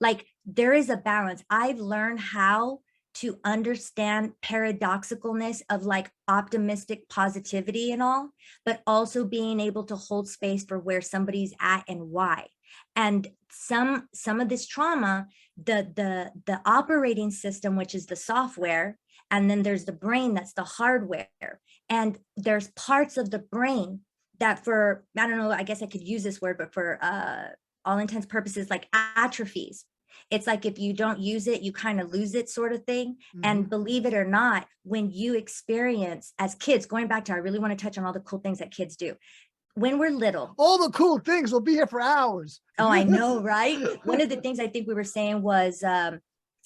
like there is a balance. I've learned how to understand paradoxicalness of like optimistic positivity and all, but also being able to hold space for where somebody's at and why. And some of this trauma, the operating system, which is the software, and then there's the brain, that's the hardware. And there's parts of the brain that for, I don't know, I guess I could use this word, but for all intents purposes, like atrophies. It's like if you don't use it, you kind of lose it, sort of thing. And believe it or not, when you experience as kids, going back to, I really want to touch on all the cool things that kids do. When we're little. All the cool things, will be here for hours. Oh, I know, right? One of the things I think we were saying was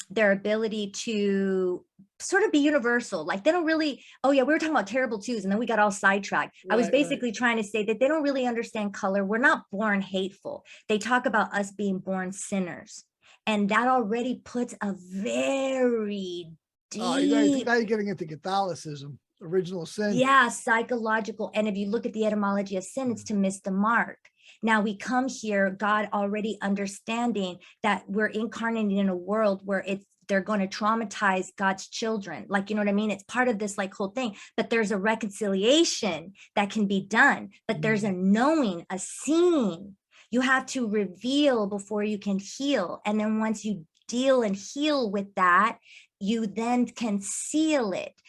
their ability to sort of be universal. Like they don't really, oh yeah, we were talking about terrible 2s and then we got all sidetracked. I was basically trying to say that they don't really understand color. We're not born hateful. They talk about us being born sinners. And that already puts a very deep... now you're getting into Catholicism, original sin. Yeah, psychological. And if you look at the etymology of sin, it's to miss the mark. Now we come here, God already understanding that we're incarnating in a world where they're going to traumatize God's children. Like, you know what I mean? It's part of this like whole thing, but there's a reconciliation that can be done, but there's a knowing, a seeing. You have to reveal before you can heal. And then once you deal and heal with that, you then can seal it.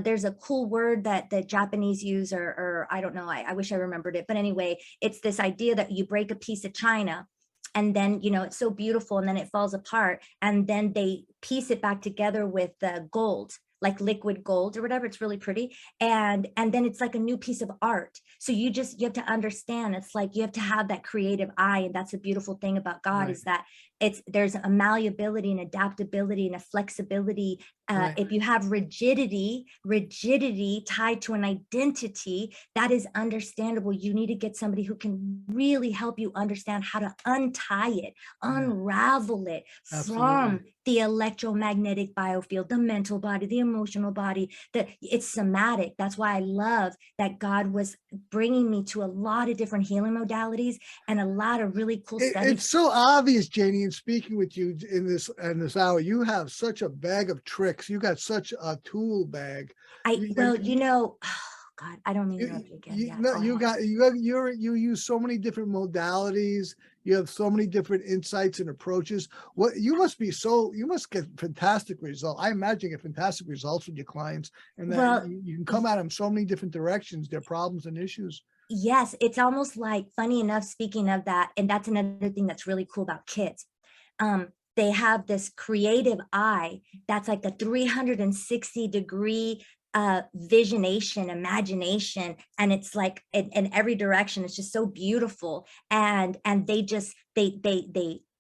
There's a cool word that the Japanese use, or I don't know, I wish I remembered it. But anyway, it's this idea that you break a piece of china, and then, it's so beautiful, and then it falls apart, and then they piece it back together with gold, like liquid gold or whatever. It's really pretty. And then it's like a new piece of art. So you have to understand, it's like you have to have that creative eye. And that's a beautiful thing about God, right, is that there's a malleability and adaptability and a flexibility. Right. If you have rigidity tied to an identity, that is understandable. You need to get somebody who can really help you understand how to untie it, unravel it from the electromagnetic biofield, the mental body, the emotional body. It's somatic. That's why I love that God was bringing me to a lot of different healing modalities and a lot of really cool studies. It's so obvious, Janie, in speaking with you in this hour, you have such a bag of tricks. You got such a tool bag. Oh God, I don't mean to interrupt you again. You use so many different modalities. You have so many different insights and approaches. You must get fantastic results. I imagine you get fantastic results with your clients, and that you can come at them so many different directions, their problems and issues. Yes, it's almost like, funny enough, speaking of that, and that's another thing that's really cool about kids. They have this creative eye that's like a 360-degree visionation, imagination, and it's like in every direction. It's just so beautiful, and they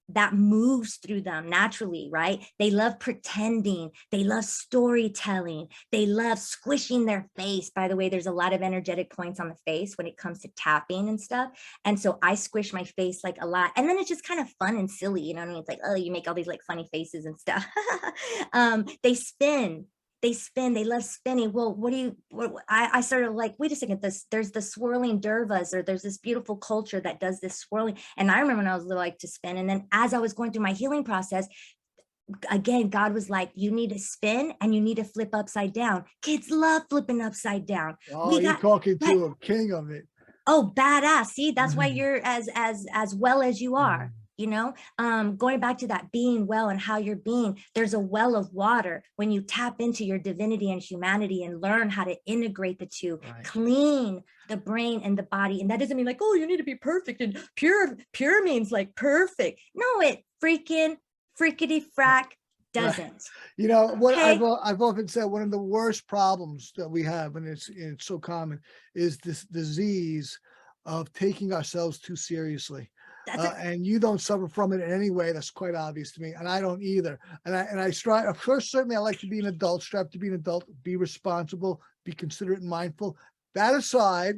that moves through them naturally, right? They love pretending, they love storytelling, they love squishing their face. By the way, there's a lot of energetic points on the face when it comes to tapping and stuff, and so I squish my face like a lot, and then it's just kind of fun and silly, you know what I mean? It's like, oh, you make all these like funny faces and stuff. They spin, they love spinning. Well, I sort of like, wait a second, there's the swirling dervas, or there's this beautiful culture that does this swirling. And I remember when I was little, like to spin. And then as I was going through my healing process, again, God was like, you need to spin and you need to flip upside down. Kids love flipping upside down. Oh, you're talking to a king of it. Oh, badass. See, that's why you're as well as you are. Going back to that being well and how you're being, there's a well of water when you tap into your divinity and humanity and learn how to integrate the two, clean the brain and the body. And that doesn't mean like, oh, you need to be perfect, and pure means like perfect. No, it freaking frickety frack doesn't. Right. I've often said, one of the worst problems that we have, and it's so common, is this disease of taking ourselves too seriously. And you don't suffer from it in any way. That's quite obvious to me, and I don't either. And I strive. Of course, certainly, I like to be an adult. Strive to be an adult. Be responsible. Be considerate and mindful. That aside,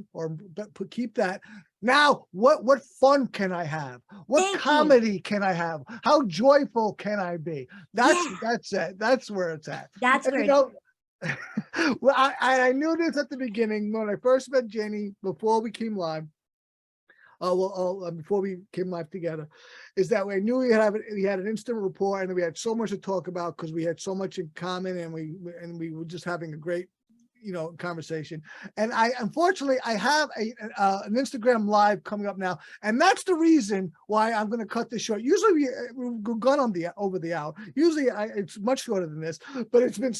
keep that. Now, what fun can I have? What comedy can I have? How joyful can I be? That's it. That's where it's at. That's where. Well, I knew this at the beginning when I first met Janie before we came live. Before we came live together, is that I knew we had an instant rapport, and we had so much to talk about because we had so much in common, and we were just having a great conversation. And unfortunately I have an Instagram live coming up now, and that's the reason why I'm going to cut this short. Usually we've gone over the hour. Usually it's much shorter than this, but it's been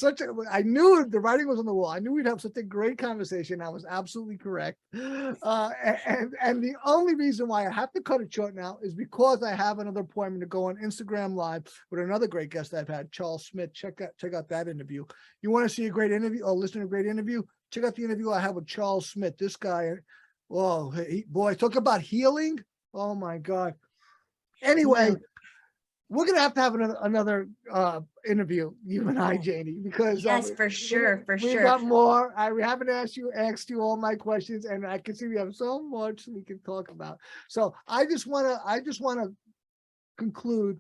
I knew the writing was on the wall. I knew we'd have such a great conversation. I was absolutely correct. And the only reason why I have to cut it short now is because I have another appointment to go on Instagram live with another great guest I've had, Charles Smith. Check out that interview. You want to see a great interview or listen to a great interview? Check out the interview I have with Charles Smith. This guy, boy, talk about healing. Oh my God. Anyway, we're gonna have to have another interview, you and I, Janie, because yes, for sure. We got more. We haven't asked you all my questions, and I can see we have so much we can talk about. So I just wanna conclude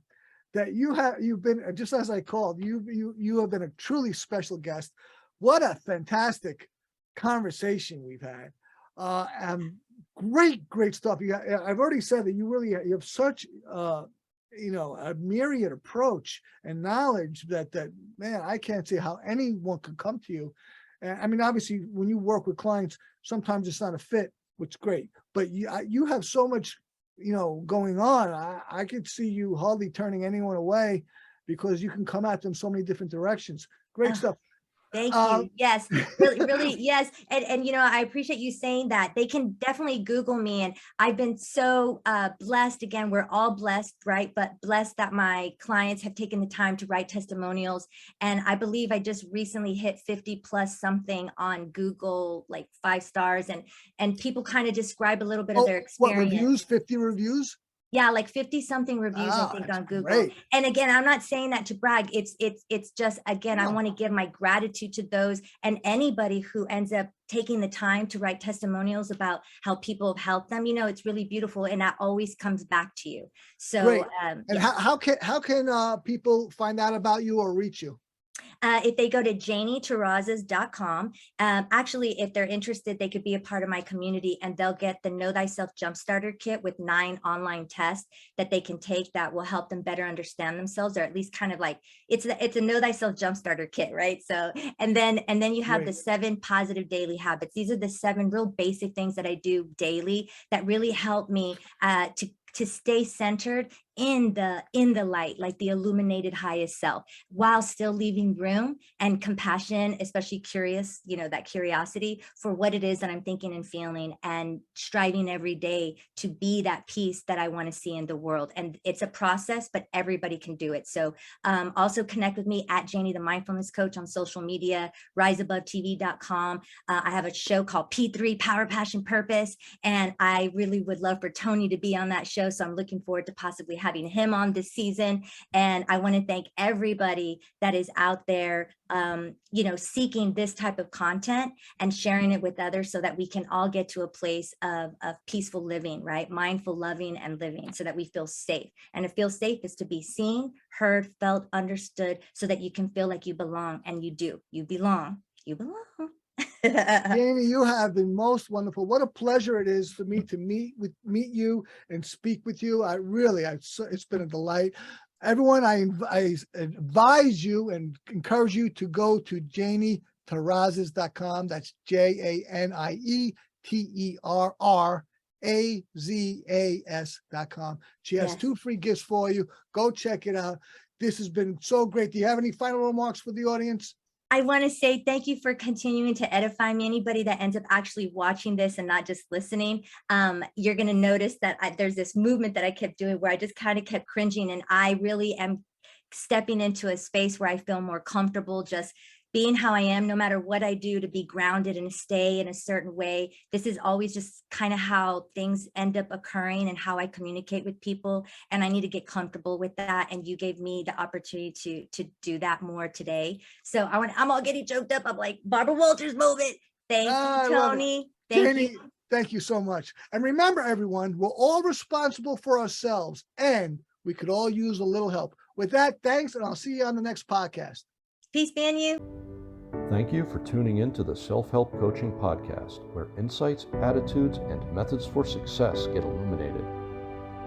that you've been, just as I called you have been a truly special guest. What a fantastic conversation we've had. And great stuff. I've already said that you have such a myriad approach and knowledge that man, I can't see how anyone could come to you. I mean, obviously when you work with clients, sometimes it's not a fit, which is great, but you have so much going on. I could see you hardly turning anyone away because you can come at them so many different directions. Great stuff. Thank you. Yes, really, yes. And I appreciate you saying that. They can definitely Google me. And I've been so blessed. Again, we're all blessed, right? But blessed that my clients have taken the time to write testimonials. And I believe I just recently hit 50 plus something on Google, like 5 stars. And people kind of describe a little bit of their experience. What, reviews? 50 reviews? Yeah, like 50 something reviews, I think, on Google. Great. And again, I'm not saying that to brag. It's just, again, I want to give my gratitude to those and anybody who ends up taking the time to write testimonials about how people have helped them. It's really beautiful, and that always comes back to you. So, great. And how can people find out about you or reach you? If they go to JanieTerrazas.com, actually, if they're interested, they could be a part of my community, and they'll get the Know Thyself Jumpstarter Kit with 9 online tests that they can take that will help them better understand themselves, or at least kind of like it's a Know Thyself Jumpstarter Kit, right? So, and then you have the 7 positive daily habits. These are the 7 real basic things that I do daily that really help me to stay centered in the light, like the illuminated highest self, while still leaving room and compassion, especially curious, that curiosity for what it is that I'm thinking and feeling, and striving every day to be that peace that I want to see in the world. And it's a process, but everybody can do it. So also connect with me at Janie the Mindfulness Coach on social media, riseabovetv.com. I have a show called P3 Power, Passion, Purpose, and I really would love for Tony to be on that show. So I'm looking forward to possibly having him on this season. And I want to thank everybody that is out there, seeking this type of content and sharing it with others, so that we can all get to a place of peaceful living, right? Mindful loving and living, so that we feel safe. And to feel safe is to be seen, heard, felt, understood, so that you can feel like you belong. And you do. You belong. You belong. Janie, you have been most wonderful. What a pleasure it is for me to meet you and speak with you. It's been a delight. Everyone, I advise you and encourage you to go to JanieTerrazas.com. That's JanieTerrazas.com. She has 2 free gifts for you. Go check it out. This has been so great. Do you have any final remarks for the audience? I want to say thank you for continuing to edify me. Anybody that ends up actually watching this and not just listening, you're going to notice that there's this movement that I kept doing where I just kind of kept cringing. And I really am stepping into a space where I feel more comfortable just being how I am, no matter what I do, to be grounded and stay in a certain way. This is always just kind of how things end up occurring and how I communicate with people. And I need to get comfortable with that. And you gave me the opportunity to do that more today. So I'm all getting choked up. I'm like, Barbara Walters movement. Thank you, Tony. Janie, thank you so much. And remember, everyone, we're all responsible for ourselves, and we could all use a little help. With that, thanks, and I'll see you on the next podcast. Peace be on you. Thank you for tuning in to the Self-Help Coaching Podcast, where insights, attitudes, and methods for success get illuminated.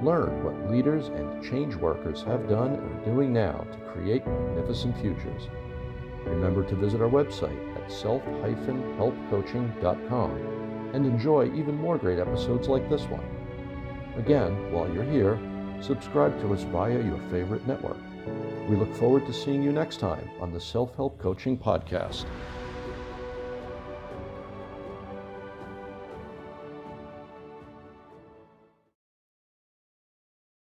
Learn what leaders and change workers have done and are doing now to create magnificent futures. Remember to visit our website at self-helpcoaching.com and enjoy even more great episodes like this one. Again, while you're here, subscribe to us via your favorite network. We look forward to seeing you next time on the Self-Help Coaching Podcast.